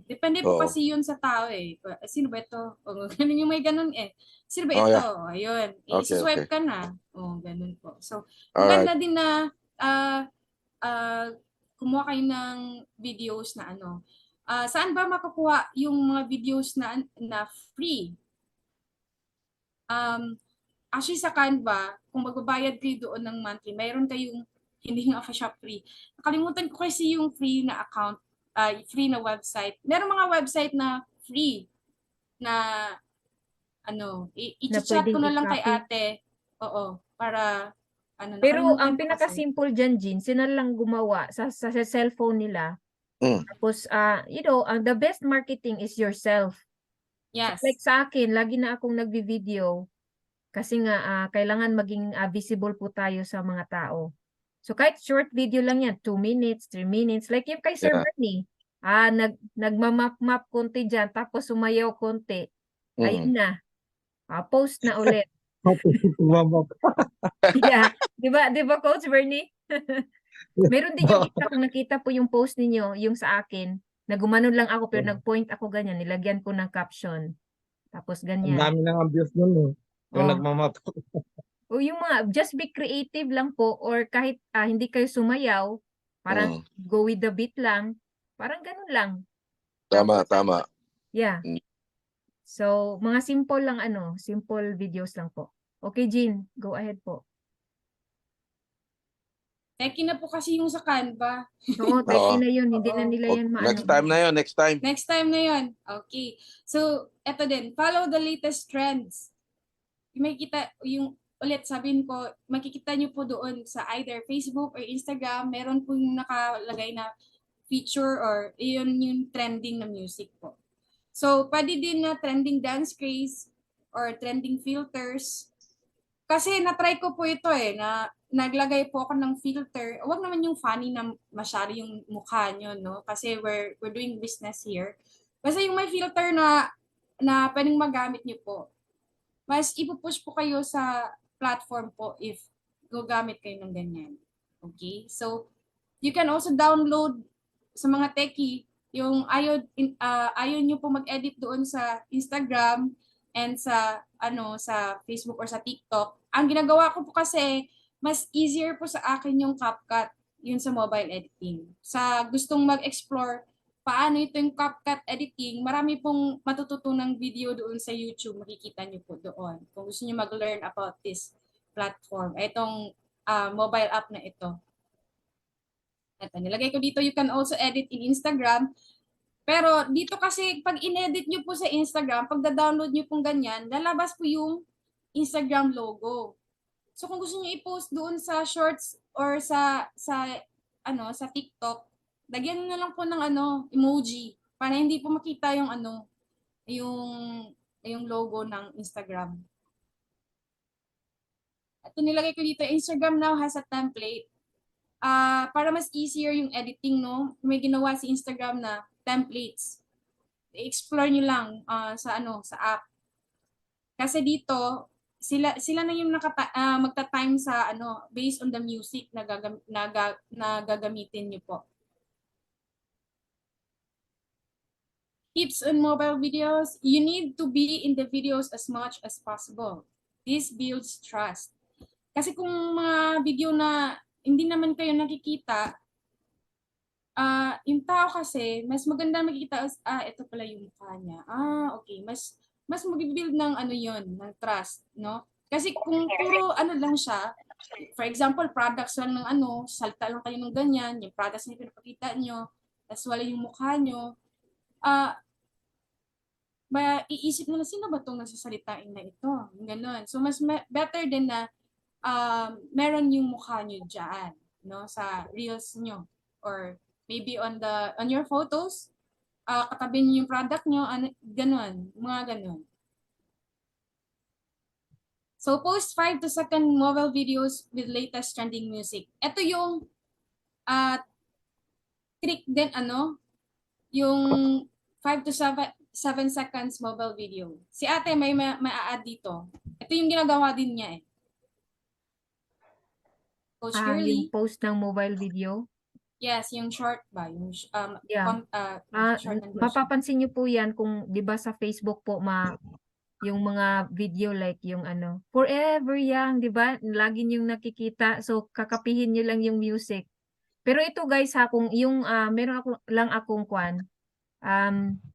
Speaker 2: Depende po
Speaker 3: Oo.
Speaker 2: kasi yun sa tao eh. Sino ba ito? Ganun yung may ganun eh. Sino ba
Speaker 3: Oh,
Speaker 2: ito?
Speaker 3: yeah.
Speaker 2: Ayun.
Speaker 3: Okay,
Speaker 2: I-swipe
Speaker 3: okay.
Speaker 2: ka na. Ganun po. So,
Speaker 3: Alright.
Speaker 2: maganda din na kumuha kayo ng videos na saan ba makukuha yung mga videos na free? Actually sa Canva, kung magbabayad kayo doon ng monthly, mayroon kayong hindi nga siya free. Nakalimutan ko kasi yung free na account, free na website. Meron mga website na free na
Speaker 1: Na
Speaker 2: i-chat ko
Speaker 1: pwedeng
Speaker 2: na lang kay
Speaker 1: i-copy.
Speaker 2: ate. Oo, para
Speaker 1: Pero ang
Speaker 2: nakalimutan ko kasi.
Speaker 1: pinaka-simple dyan, Jean, sila lang gumawa sa cellphone nila.
Speaker 3: Mm.
Speaker 1: Tapos, the best marketing is yourself.
Speaker 2: Yes.
Speaker 1: Like sa akin, lagi na akong nagvi-video kasi nga kailangan maging visible po tayo sa mga tao. So kahit short video lang yan, 2 minutes, 3 minutes, like yung kay Sir
Speaker 3: Yeah.
Speaker 1: Bernie. Nagmamap-map konti dyan, tapos sumayaw konti. Ayun na. Post na ulit. Yeah. Di ba Coach Bernie? Meron din yung isa, kung nakita po yung post ninyo, yung sa akin, na gumanon lang ako pero nag-point ako ganyan, nilagyan ko ng caption. Tapos
Speaker 4: Ang
Speaker 1: ganyan.
Speaker 4: dami ng abuse nun eh. Yung
Speaker 1: Oh.
Speaker 4: nagmamap.
Speaker 1: O yung mga, just be creative lang po, or kahit hindi kayo sumayaw, parang go with the beat lang, parang ganun lang.
Speaker 3: Tama,
Speaker 1: Tapos,
Speaker 3: tama.
Speaker 1: yeah.
Speaker 3: Mm.
Speaker 1: So, mga simple lang simple videos lang po. Okay, Jean, go ahead po.
Speaker 2: Teki na po kasi yung sa Canva.
Speaker 1: Oo, 30 na yun, hindi na
Speaker 2: Oo.
Speaker 1: nila yan
Speaker 3: Next time na yun, next time.
Speaker 2: Next time na yun. Okay. So, eto din. Follow the latest trends. Makikita yung ulit sabihin ko, makikita nyo po doon sa either Facebook or Instagram, meron po yung nakalagay na feature or yun yung trending na music po. So, pwede din na trending dance craze or trending filters. Kasi na-try ko po ito na naglagay po ako ng filter. Huwag naman yung funny na masyado yung mukha nyo, no? Kasi we're doing business here. Basta yung may filter na pwedeng magamit nyo po. Mas ipupush po kayo sa platform po if gagamit kayo ng ganyan. Okay? So, you can also download sa mga techie yung ayaw nyo po mag-edit doon sa Instagram and sa sa Facebook or sa TikTok. Ang ginagawa ko po kasi mas easier po sa akin yung CapCut, yun sa mobile editing. Sa gustong mag-explore paano ito yung CapCut editing, marami pong matututunang video doon sa YouTube, makikita nyo po doon. Kung gusto nyo mag-learn about this platform, itong mobile app na ito. Ito, nilagay ko dito, you can also edit in Instagram. Pero dito kasi, pag in-edit nyo po sa Instagram, pag da-download nyo pong ganyan, lalabas po yung Instagram logo. So kung gusto niyo i-post doon sa Shorts or sa TikTok, lagyan niyo na lang po ng emoji para hindi po makita yung yung logo ng Instagram. At nilagay ko dito, Instagram now has a template. Para mas easier yung editing, no? May ginawa si Instagram na templates. I-explore niyo lang sa app. Kasi dito, sila na yung magta-time sa based on the music na gagamitin niyo po. Tips on mobile videos, you need to be in the videos as much as possible. This builds trust. Kasi kung mga video na hindi naman kayo nakikita, yung tao kasi, mas maganda makikita, ito pala yung mukha niya. Okay, mas mag-build ng ng trust, no? Kasi kung puro lang siya, for example, products lang ng salta lang kayo ng ganyan, yung products na pinapakita nyo, tas wala yung mukha nyo, iisip na sino ba itong nasasalitain na ito? Ganon. So, mas better din na meron yung mukha nyo dyan, no? Sa reels nyo. Or maybe on your photos, katabi nyo yung product nyo, ganon. Mga ganon. So, post 5 to 2 mobile videos with latest trending music. Ito yung trick din, yung 5 to 7 seconds mobile video. Si ate may a-add dito. Ito yung ginagawa din niya eh. Coach Girly.
Speaker 1: Yung post ng mobile video.
Speaker 2: Yes, yung short ba? Yung
Speaker 1: Yeah.
Speaker 2: short and version.
Speaker 1: Mapapansin niyo po yan kung 'di ba sa Facebook po yung mga video like yung Forever Young, 'di ba? Lagi niyong nakikita. So kakapihin niyo lang yung music. Pero ito guys kung yung meron akong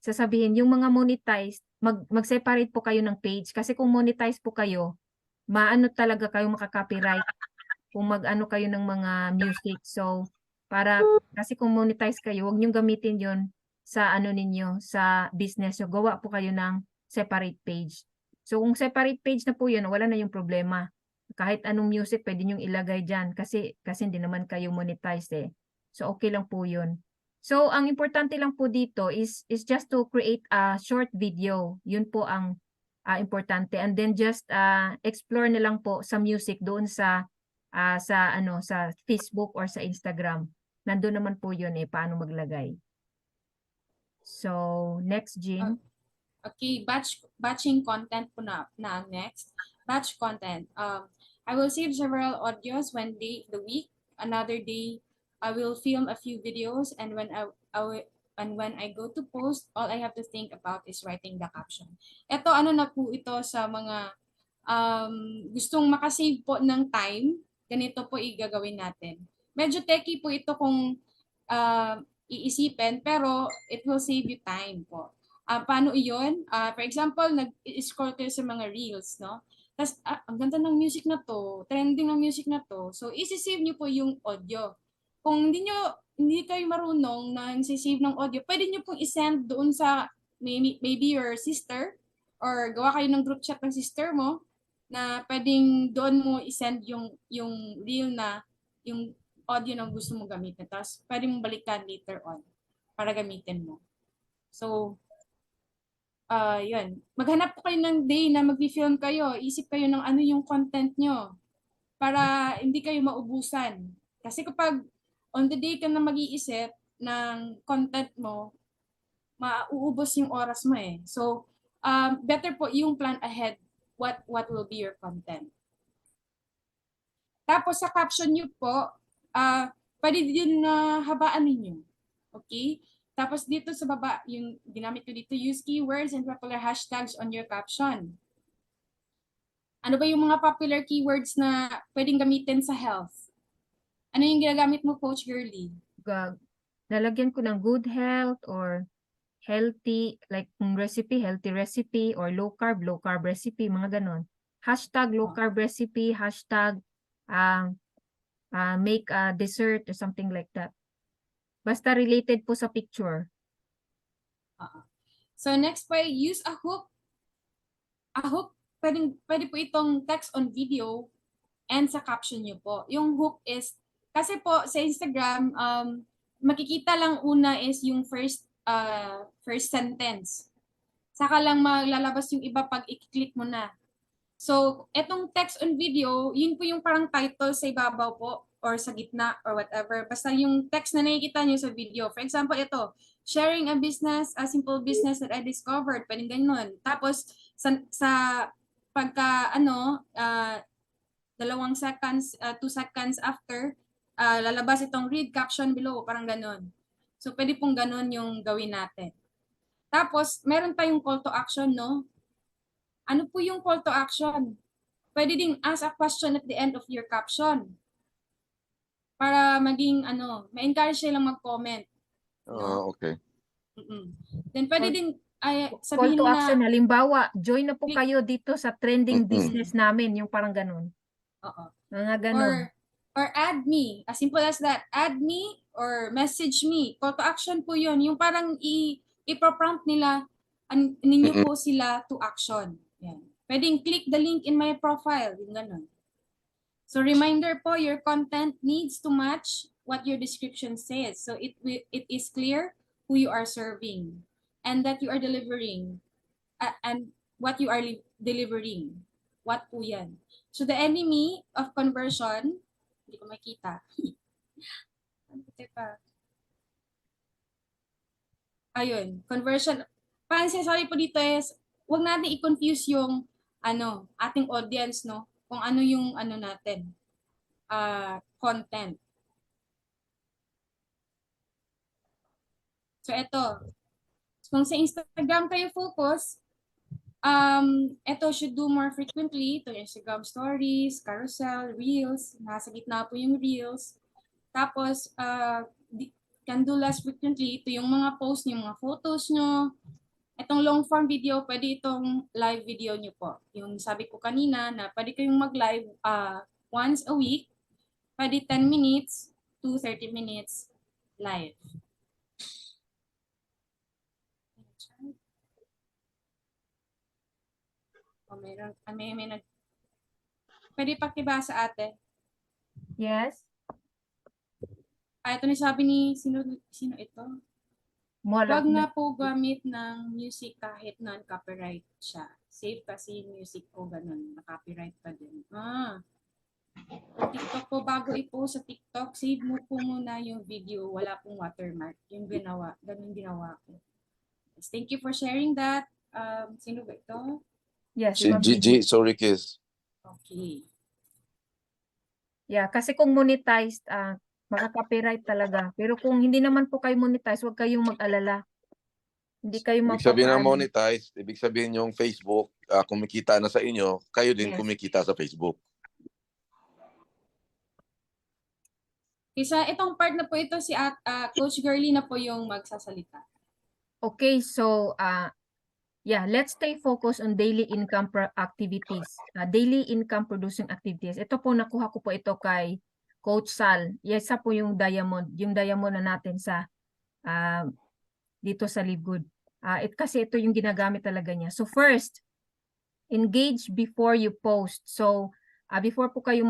Speaker 1: sasabihin yung mga monetized, mag-separate po kayo ng page kasi kung monetize po kayo, maano talaga kayo makaka-copyright kung mag-ano kayo ng mga music. So kasi kung monetize kayo, huwag niyong gamitin 'yon sa ninyo, sa business nyo. Gawa po kayo ng separate page. So kung separate page na po 'yun, wala na yung problema. Kahit anong music pwede niyo ilagay diyan kasi hindi naman kayo monetize eh. So okay lang po 'yun. So ang importante lang po dito is just to create a short video. 'Yun po ang importante, and then just explore na lang po sa music doon sa Facebook or sa Instagram. Nandun naman po 'yun paano maglagay. So next, Jean.
Speaker 2: Okay, batching content po na next. Batch content. I will save several audios one day the week. Another day, I will film a few videos, and when I go to post, all I have to think about is writing the caption. Ito na po ito sa mga gustong makasave po ng time. Ganito po igagawin natin. Medyo techy po ito kung iisipin, pero it will save you time po. Paano iyon? For example, nag-scroll kayo sa mga reels, no? Tapos, ang ganda ng music na to, trending ng music na to. So, isi-save nyo po yung audio. Kung hindi kayo marunong na isi-save ng audio, pwede nyo pong isend doon sa maybe your sister, or gawa kayo ng group chat ng sister mo, na pwedeng doon mo isend yung reel na yung audio na gusto mo gamitin. Tapos, pwede mong balikan later on para gamitin mo. So, yun. Maghanap po kayo ng day na mag-film kayo. Isip kayo ng ano yung content nyo para hindi kayo maubusan. Kasi kapag on the day ka na mag-iisip ng content mo, mauubos yung oras mo eh. So, better po yung plan ahead what will be your content. Tapos sa caption nyo po, pwede din na habaan ninyo. Okay? Tapos dito sa baba, yung ginamit ko dito, use keywords and popular hashtags on your caption. Ano ba yung mga popular keywords na pwedeng gamitin sa health? Ano yung ginagamit mo, Coach Girly?
Speaker 1: Lalagyan ko ng good health or healthy, like recipe, healthy recipe, or low carb recipe, mga ganon. Hashtag low carb recipe, hashtag make a dessert or something like that. Basta related po sa picture.
Speaker 2: So next po, use a hook. A hook, pwede po itong text on video and sa caption nyo po. Yung hook is, kasi po sa Instagram, makikita lang una is yung first sentence. Saka lang maglalabas yung iba pag i-click mo na. So, etong text on video, yun po yung parang title sa ibabaw po or sa gitna or whatever. Basta yung text na nakikita nyo sa video. For example, ito, sharing a simple business that I discovered. Pwedeng ganun. Tapos, sa pagka, 2 seconds, 2 seconds after, lalabas itong read caption below. Parang ganun. So, pwede pong ganun yung gawin natin. Tapos, meron tayong call to action, no? Ano po yung call to action? Pwede ding ask a question at the end of your caption. Para maging, ma-encourage silang mag-comment.
Speaker 3: Okay.
Speaker 2: Then pwede din,
Speaker 1: Call
Speaker 2: sabihin
Speaker 1: to
Speaker 2: mo
Speaker 1: action,
Speaker 2: na,
Speaker 1: halimbawa, join na po
Speaker 2: Click.
Speaker 1: kayo dito sa trending
Speaker 3: Mm-mm.
Speaker 1: business namin, yung parang ganun.
Speaker 2: oo.
Speaker 1: Mga ganun.
Speaker 2: Or add me. As simple as that. Add me or message me. Call to action po yun. Yung parang i-prompt nila, ninyo po sila to action. Yan. Pwedeng click the link in my profile. Yung ganun. So reminder po, your content needs to match what your description says. So it is clear who you are serving and that you are delivering and what you are delivering. What po yan? So the enemy of conversion, hindi ko makita. Ayun, conversion. Parang sinasabi po dito is, huwag natin i-confuse yung ating audience, no? Kung ano yung natin, content. So ito, kung sa Instagram kayo focus, ito should do more frequently. Ito yung Instagram stories, carousel, reels. Nasa gitna po yung reels. Tapos, can do less frequently. Ito yung mga post nyo, mga photos nyo. Itong long form video, pwede itong live video nyo po. Yung sabi ko kanina na pwede kayong mag-live once a week. Pwede 10 minutes to 30 minutes live. Pwede pakibasa ate.
Speaker 1: Yes?
Speaker 2: Ito na sabi ni, sino ito?
Speaker 1: Wala.
Speaker 2: Huwag na po gamit ng music kahit non-copyright siya. Safe kasi music ko, ganun. Na-copyright pa din. TikTok po, bago i-post sa TikTok, save mo po muna yung video. Wala pong watermark. Yung ginawa, ganun ginawa ko. Yes, thank you for sharing that. Sino ba ito?
Speaker 1: Yes,
Speaker 3: Si
Speaker 1: Ma'am
Speaker 3: Gigi, sorry Kiss.
Speaker 2: Okay.
Speaker 1: Yeah, kasi kung monetized, maka-copyright talaga. Pero kung hindi naman po kayo monetize, huwag kayong mag-alala. Hindi kayo
Speaker 3: Ibig sabihin ng
Speaker 1: mapapaano.
Speaker 3: monetize, ibig sabihin yung Facebook, kumikita na sa inyo, kayo din
Speaker 1: Yes.
Speaker 3: kumikita sa Facebook.
Speaker 2: Isa, itong part na po ito, si Coach Girly na po yung magsasalita.
Speaker 1: Okay, so yeah, let's stay focused on daily income activities. Daily income producing activities. Ito po, nakuha ko po ito kay Coach Sal. Yes, isa po yung diamond na natin sa dito sa Live Good. Kasi ito yung ginagamit talaga niya. So first, engage before you post. So before po kayo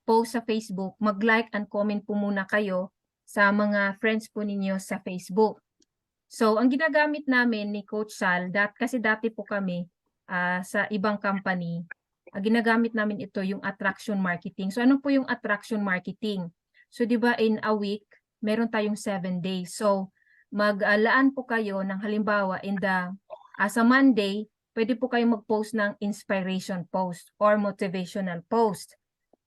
Speaker 1: post sa Facebook, mag-like and comment po muna kayo sa mga friends po ninyo sa Facebook. So ang ginagamit namin ni Coach Sal, kasi dati po kami sa ibang company, ginagamit namin ito yung attraction marketing. So ano po yung attraction marketing? So 'di ba in a week, meron tayong 7 days. So maglaan po kayo ng halimbawa sa Monday, pwede po kayo mag-post ng inspiration post or motivational post.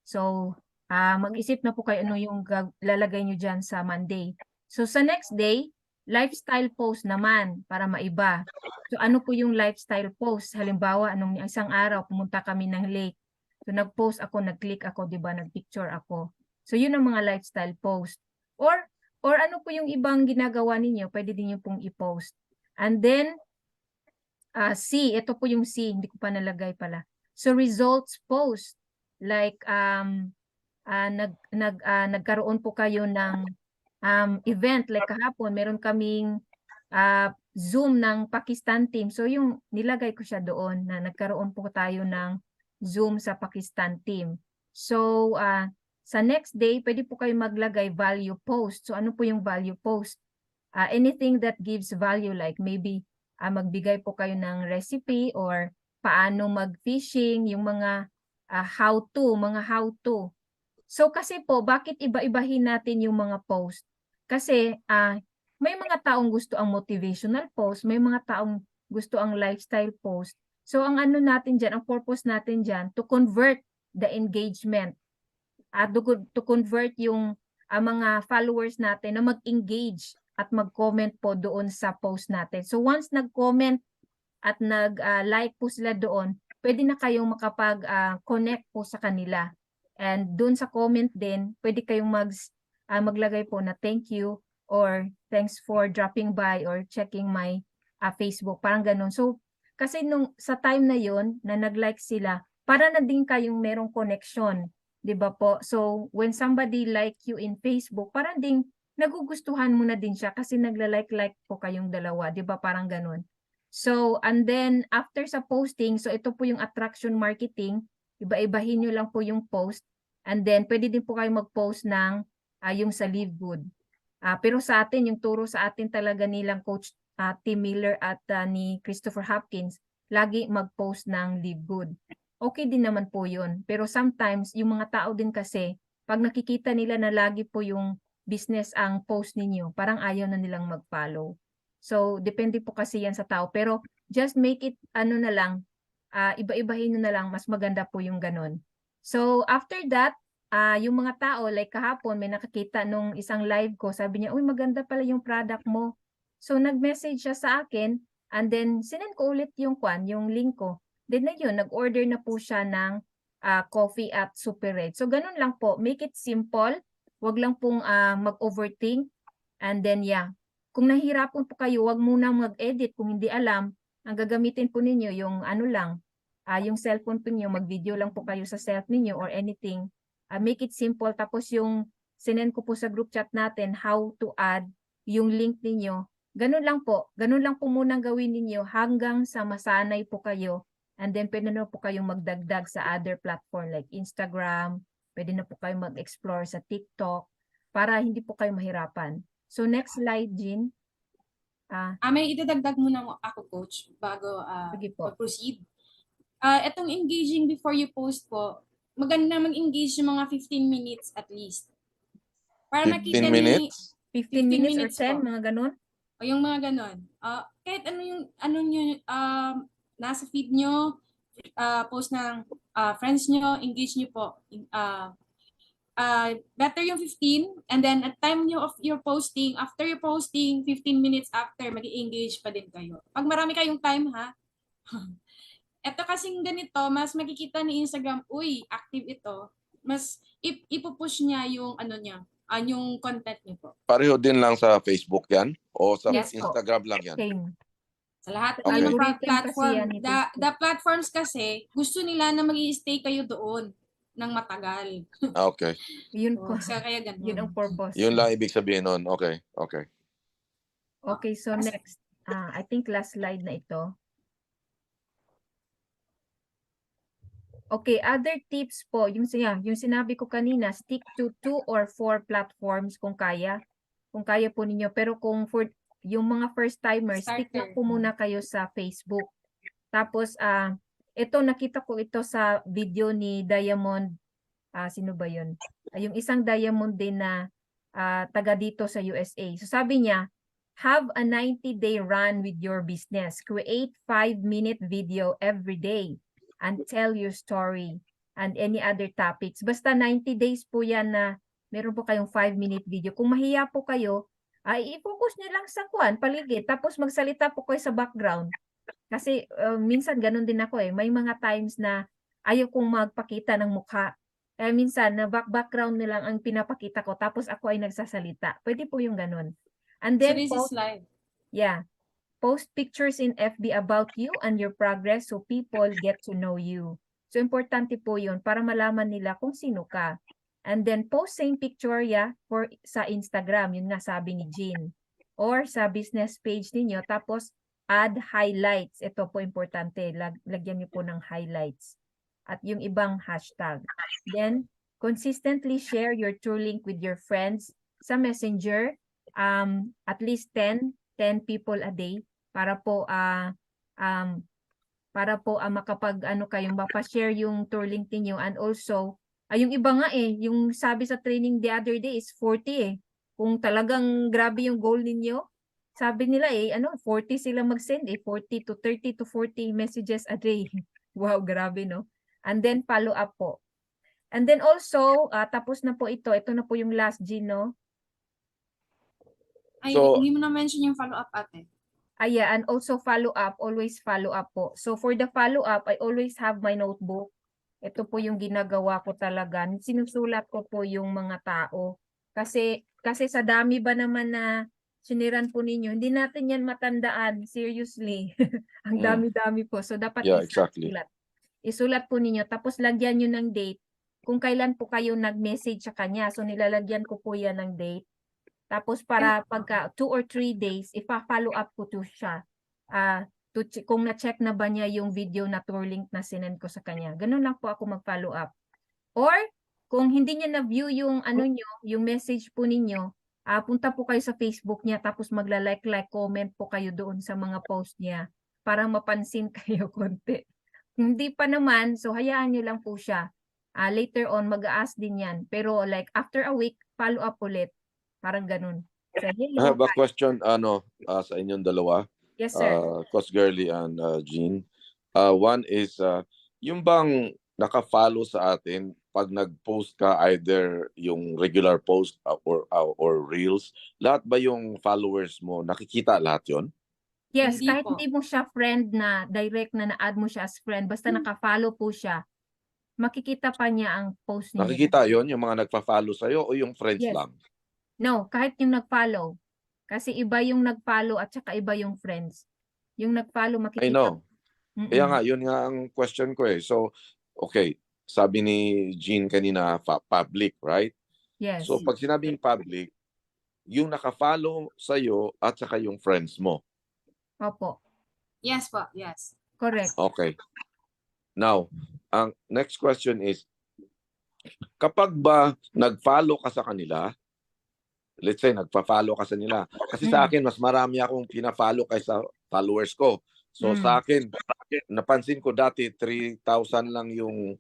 Speaker 1: So mag-isip na po kayo ano yung lalagay nyo dyan sa Monday. So sa next day, lifestyle post naman para maiba. So ano po yung lifestyle post? Halimbawa, nung isang araw pumunta kami ng lake. So nag-post ako, nag-click ako, 'di ba? Nag-picture ako. So yun ang mga lifestyle post. Or ano po yung ibang ginagawa ninyo, pwede din yung pong i-post. And then C, ito po yung C, hindi ko pa nalagay pala. So results post. Like nagkaroon po kayo ng event like kahapon, meron kaming Zoom ng Pakistan team. So yung nilagay ko siya doon na nagkaroon po tayo ng Zoom sa Pakistan team. So sa next day, pwede po kayo maglagay value post. So ano po yung value post? Anything that gives value, like maybe magbigay po kayo ng recipe or paano mag-fishing, yung mga mga how-to. So kasi po, bakit iba-ibahin natin yung mga post? Kasi may mga taong gusto ang motivational post, may mga taong gusto ang lifestyle post. So ang ano natin dyan, ang purpose natin dyan, to convert the engagement, to convert yung mga followers natin na mag-engage at mag-comment po doon sa post natin. So once nag-comment at nag-like po sila doon, pwede na kayong makapag-connect po sa kanila. And doon sa comment din, pwede kayong maglagay po na thank you or thanks for dropping by or checking my Facebook. Parang ganun. So, kasi sa time na yon na nag-like sila, para na din kayong merong connection. 'Di ba po? So, when somebody like you in Facebook, parang ding nagugustuhan mo na din siya kasi nagla-like po kayong dalawa. 'Di ba? Parang ganun. So, and then after sa posting, so ito po yung attraction marketing, iba-ibahin nyo lang po yung post. And then, pwede din po kayo mag-post ng yung sa Live Good. Pero sa atin, yung turo sa atin talaga nilang Coach Tim Miller at ni Christopher Hopkins, lagi mag-post ng Live Good. Okay din naman po yun. Pero sometimes, yung mga tao din kasi, pag nakikita nila na lagi po yung business ang post ninyo, parang ayaw na nilang mag-follow. So, depende po kasi yan sa tao. Pero, just make it, na lang, iba-ibahin nyo na lang, mas maganda po yung ganun. So, after that, yung mga tao, like kahapon, may nakakita nung isang live ko, sabi niya, uy, maganda pala yung product mo. So, nag-message siya sa akin, and then, sinend ko ulit yung link ko. Then na yun, nag-order na po siya ng coffee at Super Red. So, ganun lang po. Make it simple. Wag lang pong mag-overthink. And then, yeah. Kung nahihirapan po kayo, wag muna mag-edit kung hindi alam. Ang gagamitin po ninyo yung yung cellphone po ninyo, mag-video lang po kayo sa self ninyo or anything. Make it simple. Tapos yung sinend ko po sa group chat natin, how to add yung link ninyo. Ganun lang po. Ganun lang po munang gawin ninyo hanggang sa masanay po kayo. And then pwede na po kayong magdagdag sa other platform like Instagram. Pwede na po kayong mag-explore sa TikTok para hindi po kayo mahirapan. So next slide, Jean.
Speaker 2: May idadagdag muna ako, Coach, bago
Speaker 1: Sige po.
Speaker 2: mag-proceed. Itong engaging before you post po, maganda mag-engage yung mga 15 minutes at least. Para
Speaker 3: 15
Speaker 2: makita
Speaker 3: minutes?
Speaker 1: 15 minutes or 10,
Speaker 2: po.
Speaker 1: mga ganun?
Speaker 2: O yung mga ganun. Kahit ano nyo, nasa feed nyo, post ng friends nyo, engage nyo po. Better yung 15, and then at time nyo of your posting, after your posting, 15 minutes after, mag-engage pa din kayo. Pag marami kayong time, ha? Ito kasing ganito, mas makikita ni Instagram, uy, active ito. Mas ipupush niya yung yung content niyo po.
Speaker 3: Pareho din lang sa Facebook yan? O sa
Speaker 1: Yes po.
Speaker 3: Instagram lang yan?
Speaker 1: Same.
Speaker 2: Sa lahat
Speaker 3: Okay.
Speaker 2: ng
Speaker 1: Algorithm
Speaker 2: platform,
Speaker 1: kasi yan ni
Speaker 2: the platforms kasi, gusto nila na mag-i-stay kayo doon ng matagal.
Speaker 3: Okay.
Speaker 1: Yun po.
Speaker 2: Kaya ganun.
Speaker 1: Yun ang purpose.
Speaker 3: Yun lang ibig sabihin nun. Okay. Okay.
Speaker 1: Okay, so next. I think last slide na ito. Okay, other tips po, yung sinabi ko kanina, stick to 2 or 4 platforms kung kaya. Kung kaya po ninyo. Pero kung for yung mga first timers, stick lang po muna kayo sa Facebook. Tapos, ito nakita ko ito sa video ni Diamond, sino ba yun? Yung isang Diamond din na taga dito sa USA. So sabi niya, have a 90-day run with your business. Create 5-minute video every day and tell your story and any other topics. Basta 90 days po yan na meron po kayong 5-minute video. Kung mahiya po kayo, i-focus nyo lang sa paligid. Tapos magsalita po kayo sa background. Kasi minsan ganun din ako eh. May mga times na ayaw kong magpakita ng mukha. Minsan na background nilang ang pinapakita ko tapos ako ay nagsasalita. Pwede po yung ganun. And then
Speaker 2: so this is live.
Speaker 1: Yeah. Post pictures in FB about you and your progress so people get to know you. So, importante po yun para malaman nila kung sino ka. And then post same picture sa Instagram, yun nga sabi ni Jean. Or sa business page ninyo, tapos add highlights. Ito po importante, lagyan niyo po ng highlights. At yung ibang hashtag. Then, consistently share your true link with your friends sa Messenger, at least 10 people a day para po makapag kayong mapa-share yung tour link niyo. And also yung iba nga yung sabi sa training the other day is 40 kung talagang grabe yung goal ninyo, sabi nila 40 sila mag-send 40 to 30 to 40 messages a day. Wow, grabe no. And then follow up po. And then also tapos na po ito na po yung last no.
Speaker 2: Ay,
Speaker 3: So-
Speaker 2: hindi mo na-mention yung follow-up ate.
Speaker 1: And also follow up, always follow up po. So for the follow up, I always have my notebook. Ito po yung ginagawa ko talaga. Sinusulat ko po yung mga tao. Kasi sa dami ba naman na siniran po ninyo, hindi natin yan matandaan. Seriously. Ang dami-dami po. So dapat
Speaker 3: Yeah, exactly.
Speaker 1: isulat po ninyo. Tapos lagyan nyo ng date. Kung kailan po kayo nag-message sa kanya. So nilalagyan ko po yan ng date. Tapos para pagka 2 or 3 days, ipa-follow up ko to siya. Kung na-check na ba niya yung video na tour link na sinend ko sa kanya. Ganun lang po ako mag-follow up. Or kung hindi niya na-view yung nyo, yung message po ninyo, punta po kayo sa Facebook niya tapos magla-like, comment po kayo doon sa mga post niya para mapansin kayo konti. Hindi pa naman, so hayaan nyo lang po siya. Later on, mag-a-ask din yan. Pero like after a week, follow up ulit. Parang ganun. So,
Speaker 3: I have a question sa inyong dalawa.
Speaker 1: Yes, sir.
Speaker 3: Coach Girly and Jean. One is, yung bang naka-follow sa atin pag nag-post ka either yung regular post or reels, lahat ba yung followers mo, nakikita lahat yon?
Speaker 1: Yes,
Speaker 2: Hindi
Speaker 1: kahit
Speaker 2: po.
Speaker 1: hindi mo siya friend na direct na na-add mo siya as friend, basta naka-follow po siya, makikita pa niya ang post niya.
Speaker 3: Nakikita yon yung mga nagpa-follow sa'yo o yung friends
Speaker 1: Yes.
Speaker 3: lang?
Speaker 1: No, kahit yung nag-follow. Kasi iba yung nag-follow at saka iba yung friends. Yung nag-follow makikita.
Speaker 3: I know.
Speaker 1: Mm-mm.
Speaker 3: Kaya nga, yun nga ang question ko eh. So, okay, sabi ni Jean kanina, public, right?
Speaker 1: Yes.
Speaker 3: So, pag sinabing public, yung naka-follow sa'yo at saka yung friends mo.
Speaker 1: Opo.
Speaker 2: Yes po, yes.
Speaker 1: Correct.
Speaker 3: Okay. Now, ang next question is, kapag ba nag-follow ka sa kanila, let's say, nagpa-follow ka sa nila. Kasi sa akin, mas marami akong pina-follow kaysa followers ko. So sa akin, napansin ko dati 3,000 lang yung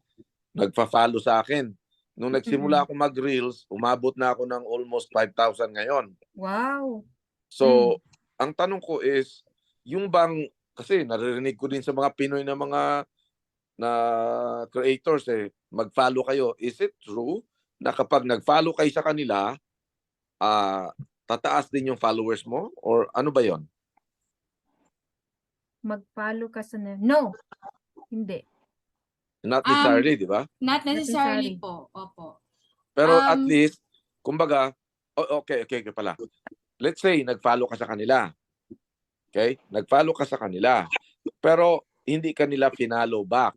Speaker 3: nagpa-follow sa akin. Nung nagsimula ako mag-reels, umabot na ako ng almost 5,000 ngayon.
Speaker 1: Wow.
Speaker 3: So, ang tanong ko is, yung bang, kasi naririnig ko din sa mga Pinoy na mga creators mag-follow kayo. Is it true na kapag nag-follow kayo sa kanila, tataas din yung followers mo? Or ano ba yon?
Speaker 1: Mag-follow ka sa No. Hindi.
Speaker 3: Not necessarily, di ba?
Speaker 2: Not necessarily
Speaker 1: necessary.
Speaker 2: po. Opo.
Speaker 3: Pero at least, kumbaga, okay pala. Let's say, nag-follow ka sa kanila. Okay? Nag-follow ka sa kanila. Pero hindi kanila finalo back.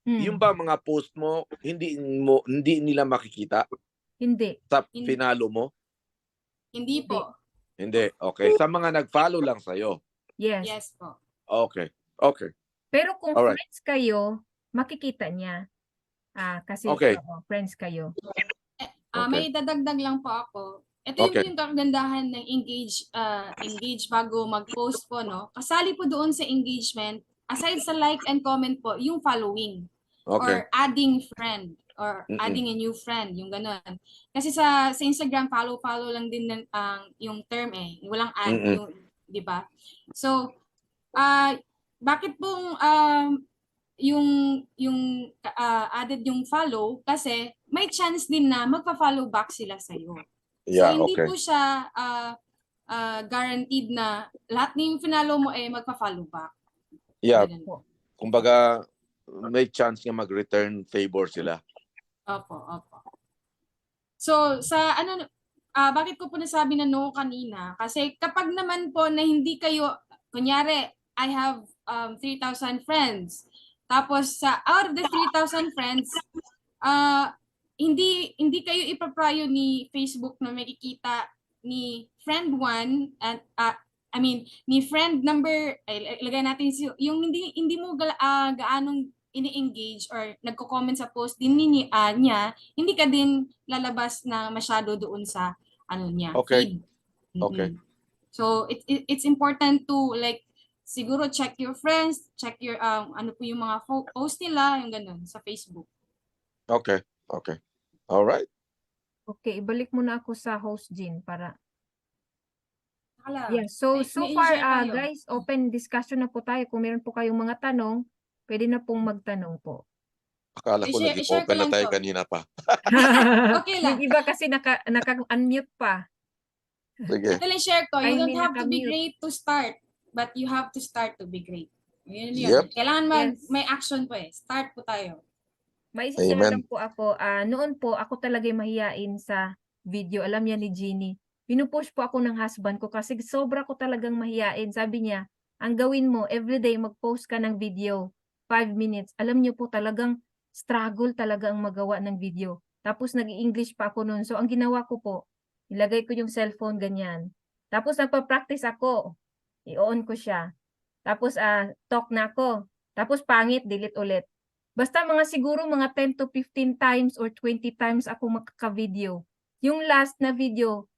Speaker 3: Yung ba mga post mo, hindi nila makikita
Speaker 1: Hindi.
Speaker 3: sa finalo mo?
Speaker 2: Hindi po.
Speaker 3: Hindi. Okay. Sa mga nag-follow lang sa'yo.
Speaker 1: Yes.
Speaker 2: Yes po.
Speaker 3: Okay.
Speaker 1: Pero kung
Speaker 3: Alright.
Speaker 1: friends kayo, makikita niya. Kasi
Speaker 3: Okay.
Speaker 1: friends kayo.
Speaker 2: May dadagdag lang po ako. Ito
Speaker 3: Okay.
Speaker 2: yung kagandahan ng engage bago mag-post po, no? Kasali po doon sa engagement, aside sa like and comment po, yung following.
Speaker 3: Okay.
Speaker 2: Or adding friend. Or adding a new friend, yung gano'n. Kasi sa Instagram, follow lang din yung term Walang add, yung, di ba? So, bakit pong yung added yung follow? Kasi may chance din na magpa-follow back sila sa'yo.
Speaker 3: Yeah,
Speaker 2: so, hindi
Speaker 3: okay.
Speaker 2: po siya guaranteed na lahat ng finalo mo magpa-follow back.
Speaker 3: Yeah.
Speaker 2: Ganun po.
Speaker 3: Kumbaga, may chance nga mag-return favor sila.
Speaker 2: Opo. So, bakit ko po nasabi na no kanina? Kasi kapag naman po na hindi kayo, kunyari, I have 3,000 friends. Tapos, out of the 3,000 friends, hindi kayo ipaprayo ni Facebook na makikita ni friend 1 at I mean ni friend number ay, ilagay natin yung hindi mo gaanong ini-engage or nagko-comment sa post din niya, hindi ka din lalabas na masyado doon sa ano niya,
Speaker 3: Okay.
Speaker 2: feed.
Speaker 3: Okay.
Speaker 2: So it's important to like siguro check your friends, check your ano po yung mga post nila, yung ganun sa Facebook.
Speaker 3: Okay. Okay. All right.
Speaker 1: Okay, ibalik mo na ako sa host Jean para
Speaker 2: Hala,
Speaker 1: yeah, so
Speaker 2: may
Speaker 1: far
Speaker 2: i-share tayo.
Speaker 1: guys, open discussion na po tayo. Kung meron po kayong mga tanong, pwede na pong magtanong po.
Speaker 3: Akala ko
Speaker 2: I-share
Speaker 3: nag-open
Speaker 2: ko
Speaker 3: na
Speaker 2: lang
Speaker 3: tayo
Speaker 2: to.
Speaker 3: kanina pa.
Speaker 2: Okay lang.
Speaker 1: Yung iba kasi naka-unmute pa.
Speaker 3: Sige.
Speaker 2: Ito lang share ko.
Speaker 1: Ay,
Speaker 2: You don't
Speaker 1: may
Speaker 2: have to be
Speaker 1: naka-mute.
Speaker 2: great to start, but you have to start to be great. Yun.
Speaker 3: Yep.
Speaker 2: Kailangan
Speaker 1: Yes.
Speaker 2: may action po eh. Start po tayo.
Speaker 1: May share lang
Speaker 3: Amen.
Speaker 1: po ako. Noon po, ako talaga mahiyain sa video. Alam niya ni Jeannie. Pinupush po ako ng husband ko kasi sobra ko talagang mahiyain. Sabi niya, ang gawin mo, everyday mag-post ka ng video. 5 minutes. Alam niyo po talagang struggle talaga ang magawa ng video. Tapos nag-i-English pa ako noon. So ang ginawa ko po, ilagay ko yung cellphone ganyan. Tapos nagpa-practice ako. I-on ko siya. Tapos talk na ako. Tapos pangit, delete ulit. Basta mga siguro mga 10 to 15 times or 20 times ako makaka-video. Yung last na video,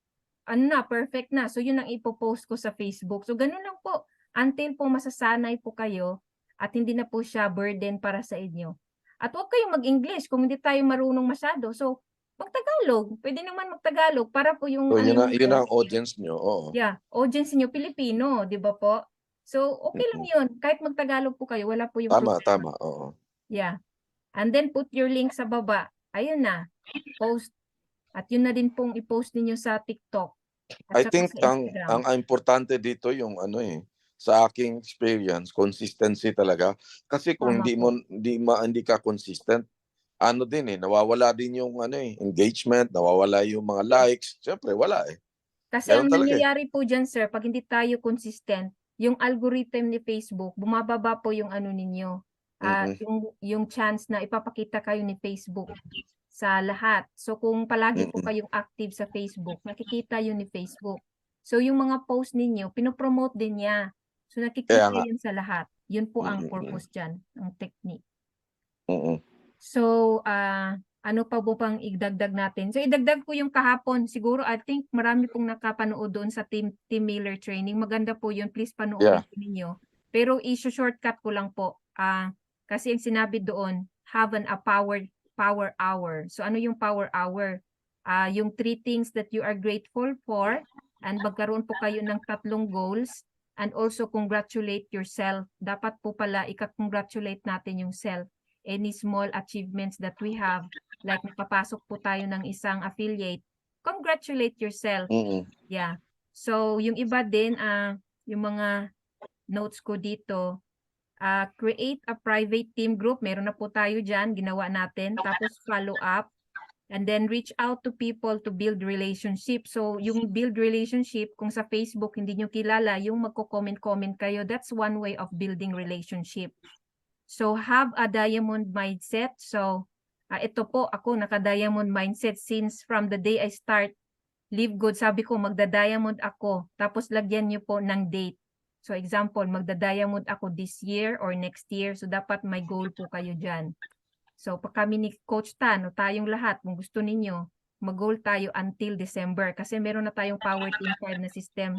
Speaker 1: ano na, perfect na. So yun ang ipopost ko sa Facebook. So ganun lang po. Until po masasanay po kayo at hindi na po siya burden para sa inyo. At huwag kayong mag-English kung hindi tayo marunong masyado. So mag-Tagalog. Pwede naman mag-Tagalog para po yung
Speaker 3: So, yun
Speaker 1: ninyo,
Speaker 3: ang audience nyo. Oo.
Speaker 1: yeah, audience niyo Pilipino, di ba po? So okay lang yun. Kahit mag-Tagalog po kayo, wala po yung
Speaker 3: Tama,
Speaker 1: problema.
Speaker 3: tama. Oo.
Speaker 1: Yeah. And then put your link sa baba. Ayun na. Post. At yun na din pong i-post ninyo sa TikTok. At
Speaker 3: I
Speaker 1: saka
Speaker 3: think
Speaker 1: sa
Speaker 3: ang
Speaker 1: Instagram.
Speaker 3: importante dito yung ano sa aking experience, consistency talaga. Kasi kung
Speaker 1: Tama po.
Speaker 3: hindi ka consistent, ano din nawawala din yung engagement, nawawala yung mga likes. Siyempre wala
Speaker 1: Kasi
Speaker 3: Ganun
Speaker 1: ang
Speaker 3: talaga
Speaker 1: nangyayari po dyan, sir, pag hindi tayo consistent, yung algorithm ni Facebook, bumababa po yung ano ninyo.
Speaker 3: Mm-mm.
Speaker 1: Yung chance na ipapakita kayo ni Facebook sa lahat. So kung palagi po
Speaker 3: Mm-mm.
Speaker 1: kayong active sa Facebook, nakikita yun ni Facebook. So yung mga post ninyo, pinopromote din niya. So
Speaker 3: Kaya
Speaker 1: nakikita
Speaker 3: nga.
Speaker 1: yun sa lahat. Yun po ang
Speaker 3: Mm-mm.
Speaker 1: purpose dyan, ang technique.
Speaker 3: Mm-mm.
Speaker 1: So, ano pa po pang idagdag natin? So, idagdag ko yung kahapon. Siguro, I think marami pong nakapanood doon sa Team Mailer training. Maganda po yun. Please panoorin po ninyo. Pero shortcut ko lang po. Kasi yung sinabi doon, have a power hour. So, ano yung power hour? Yung 3 things that you are grateful for, and magkaroon po kayo ng 3 goals, and also congratulate yourself. Dapat po pala ika-congratulate natin yung self. Any small achievements that we have, like nakapasok po tayo ng isang affiliate, congratulate yourself.
Speaker 3: Mm-mm.
Speaker 1: Yeah. So, yung iba din, yung mga notes ko dito, create a private team group. Meron na po tayo dyan, ginawa natin. Tapos follow up. And then reach out to people to build relationship. So, yung build relationship, kung sa Facebook hindi nyo kilala, yung magko-comment-comment kayo, that's one way of building relationship. So, have a diamond mindset. So, ito po, ako naka-diamond mindset since from the day I start Live Good. Sabi ko, magda-diamond ako. Tapos, lagyan nyo po ng date. So, example, magda-diamond ako this year or next year. So, dapat may goal po kayo dyan. So, pag kami ni Coach Tan, o tayong lahat, kung gusto ninyo, mag-goal tayo until December. Kasi meron na tayong Power Team 5 na system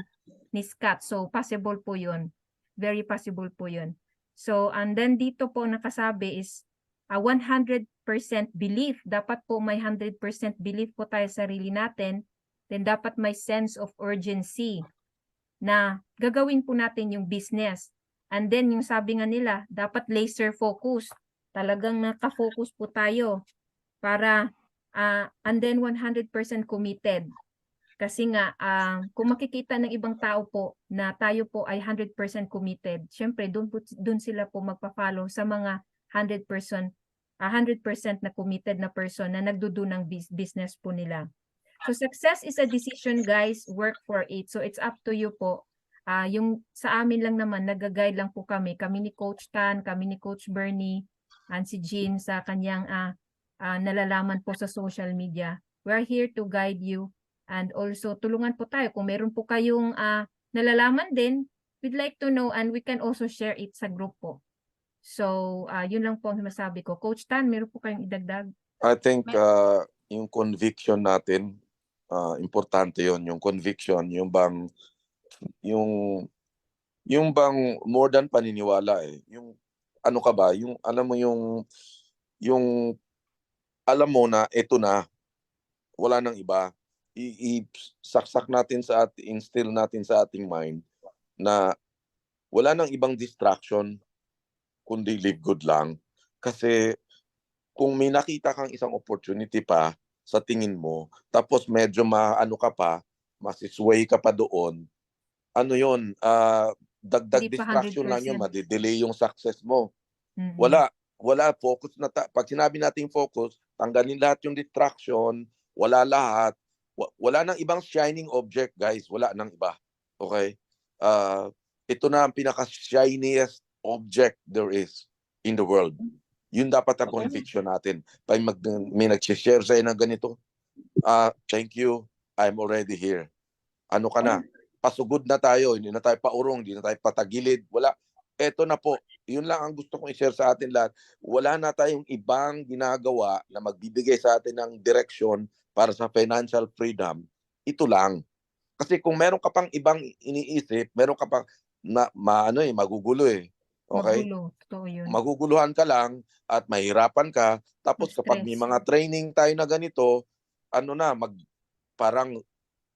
Speaker 1: ni Scott. So, possible po yun. Very possible po yun. So, and then dito po nakasabi is 100% belief. Dapat po may 100% belief po tayo sa sarili natin. Then dapat may sense of urgency na gagawin po natin yung business. And then yung sabi nga nila, dapat laser focus. Talagang naka-focus po tayo para and then 100% committed. Kasi nga, kung makikita ng ibang tao po na tayo po ay 100% committed, syempre doon sila po magpa-follow sa mga 100% na committed na person na nagdudo ng business po nila. So success is a decision, guys. Work for it. So it's up to you po. Yung sa amin lang naman, nag-guide lang po kami. Kami ni Coach Tan, kami ni Coach Bernie, and si Jean sa kanyang nalalaman po sa social media. We're here to guide you and also tulungan po tayo. Kung meron po kayong nalalaman din, we'd like to know and we can also share it sa group po. So, yun lang po ang masabi ko. Coach Tan, meron po kayong idagdag?
Speaker 3: I think yung conviction natin, importante yon, yung conviction, yung bang more than paniniwala eh. Yung ano ka ba, yung alam mo yung alam mo na ito na, wala nang iba. Saksak natin instill natin sa ating mind na wala nang ibang distraction kundi live good lang. Kasi kung may nakita kang isang opportunity pa sa tingin mo, tapos medyo masisway ka pa doon, ano yun, dagdag
Speaker 1: Hindi pa
Speaker 3: distraction lang yun,
Speaker 1: 100%.
Speaker 3: madidelay yung success mo.
Speaker 1: Mm-mm.
Speaker 3: Wala, focus na. Pag sinabi nating focus, tanggalin lahat yung distraction, wala lahat. Wala nang ibang shining object, guys. Wala nang iba. Okay? Ito na ang pinaka-shiniest object there is in the world. Yun dapat ang conviction natin. Pag may nag-share sa'yo ng ganito, thank you, I'm already here. Ano ka na? Pasugod na tayo, hindi na tayo paurong, hindi na tayo patagilid. Wala. Eto na po. Yun lang ang gusto kong i-share sa atin lahat. Wala na tayong ibang ginagawa na magbibigay sa atin ng direksyon para sa financial freedom. Ito lang. Kasi kung meron ka pang ibang iniisip, meron ka pang magugulo eh. Okay?
Speaker 1: Magulo. Totoo yun.
Speaker 3: Maguguluhan ka lang at mahirapan ka. Tapos kapag may
Speaker 1: Stress.
Speaker 3: mga training tayo na ganito, parang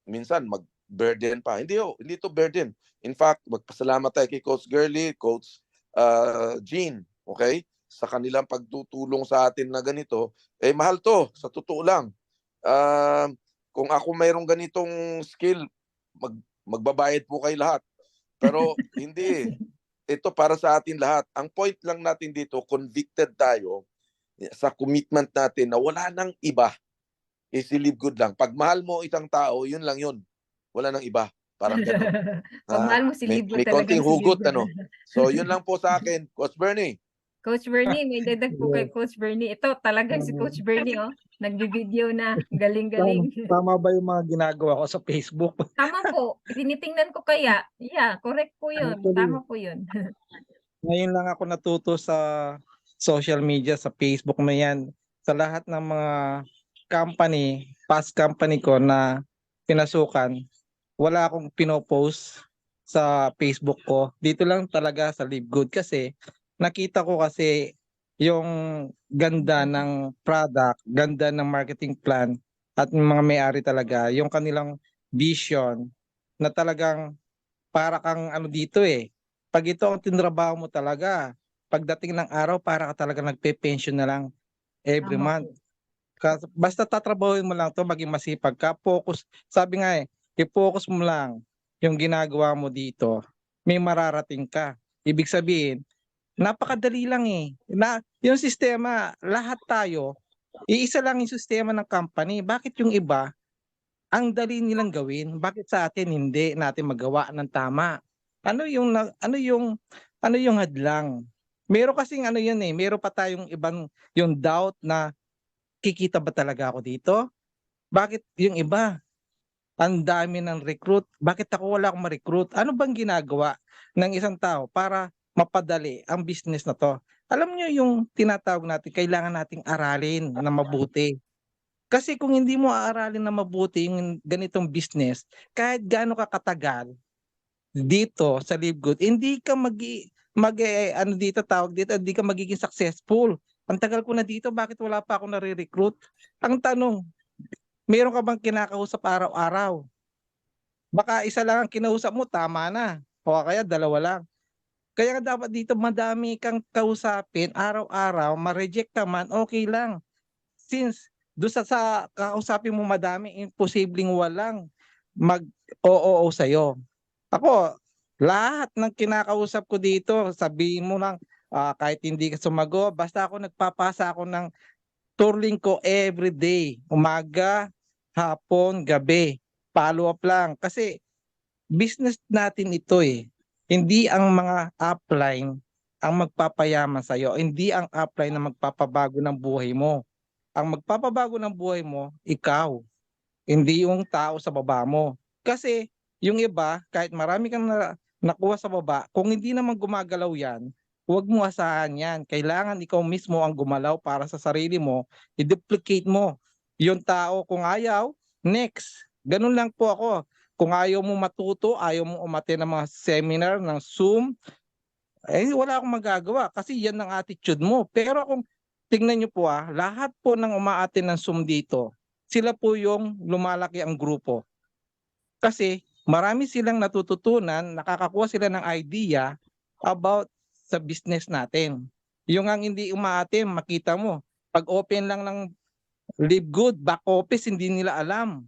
Speaker 3: minsan burden pa. Hindi to burden. In fact, magpasalamat tayo kay Coach Girly, Coach Jean, okay? Sa kanilang pagtutulong sa atin na ganito, mahal to, sa totoo lang. Kung ako mayroong ganitong skill, magbabayad po kayo lahat. Pero hindi. Ito para sa atin lahat. Ang point lang natin dito, convicted tayo sa commitment natin na wala nang iba. Live good lang. Pag mahal mo isang tao, yun lang yun. Wala nang iba. Parang gano'n.
Speaker 1: Pag mahal mo si Libo
Speaker 3: May
Speaker 1: talagang
Speaker 3: konting
Speaker 1: si
Speaker 3: hugot,
Speaker 1: Libo.
Speaker 3: So, yun lang po sa akin. Coach Bernie.
Speaker 1: Coach Bernie, may dadag po kay Coach Bernie. Ito, talagang si Coach Bernie, nagbi-video na. Galing-galing.
Speaker 4: Tama ba yung mga ginagawa ko sa Facebook?
Speaker 1: Tama po. Tinitingnan ko kaya. Yeah, correct po yun.
Speaker 4: Actually,
Speaker 1: Tama po yun.
Speaker 4: Ngayon lang ako natuto sa social media, sa Facebook na yan. Sa lahat ng mga past company ko na pinasukan, wala akong pinopost sa Facebook ko. Dito lang talaga sa Live Good kasi nakita ko kasi yung ganda ng product, ganda ng marketing plan at yung mga may-ari talaga, yung kanilang vision na talagang para kang dito eh. Pag ito ang tinrabaho mo talaga, pagdating ng araw para ka talaga nagpe-pension na lang every
Speaker 1: Tama
Speaker 4: month. Basta tatrabahuin mo lang to, maging masipag ka, focus. Sabi nga i-focus mo lang yung ginagawa mo dito, may mararating ka. Ibig sabihin, napakadali lang eh. Yung sistema, lahat tayo, iisa lang yung sistema ng company. Bakit yung iba, ang dali nilang gawin? Bakit sa atin hindi natin magawa ng tama? Ano yung hadlang? Meron kasing meron pa tayong ibang yung doubt na kikita ba talaga ako dito? Bakit yung iba? Ang dami ng recruit. Bakit ako wala akong ma-recruit? Ano bang ginagawa ng isang tao para mapadali ang business na to? Alam niyo yung tinatawag natin, kailangan nating aralin na mabuti. Kasi kung hindi mo aaralin na mabuti yung ganitong business, kahit gaano ka katagal dito sa Live Good, hindi ka hindi ka magiging successful. Ang tagal ko na dito, bakit wala pa ako nare-recruit? Ang tanong, meron ka bang kinakausap araw-araw? Baka isa lang ang kinausap mo, tama na. O kaya dalawa lang. Kaya dapat dito madami kang kausapin araw-araw, ma-reject ka man, okay lang. Since doon sa kausapin mo madami, imposibleng walang mag-oo sa'yo. Ako, lahat ng kinakausap ko dito, sabihin mo lang, kahit hindi ka sumagot, basta ako nagpapasa ako ng turling ko every day, umaga, hapon, gabi, follow up lang. Kasi business natin ito eh. Hindi ang mga upline ang magpapayaman sa'yo. Hindi ang upline na magpapabago ng buhay mo. ang magpapabago ng buhay mo, ikaw, hindi yung tao sa baba mo. Kasi yung iba, kahit marami kang nakuha sa baba, kung hindi naman gumagalaw yan, huwag mo asahan yan. Kailangan ikaw mismo ang gumalaw para sa sarili mo, i-duplicate mo. Yung tao, kung ayaw, next. Ganun lang po ako. Kung ayaw mo matuto, ayaw mo umate ng mga seminar, ng Zoom, wala akong magagawa kasi yan ang attitude mo. Pero kung tingnan nyo po lahat po ng umaattend ng Zoom dito, sila po yung lumalaki ang grupo. Kasi marami silang natututunan, nakakakuha sila ng idea about sa business natin. Yung ang hindi umaattend, makita mo, pag open lang ng Live Good, back office, hindi nila alam.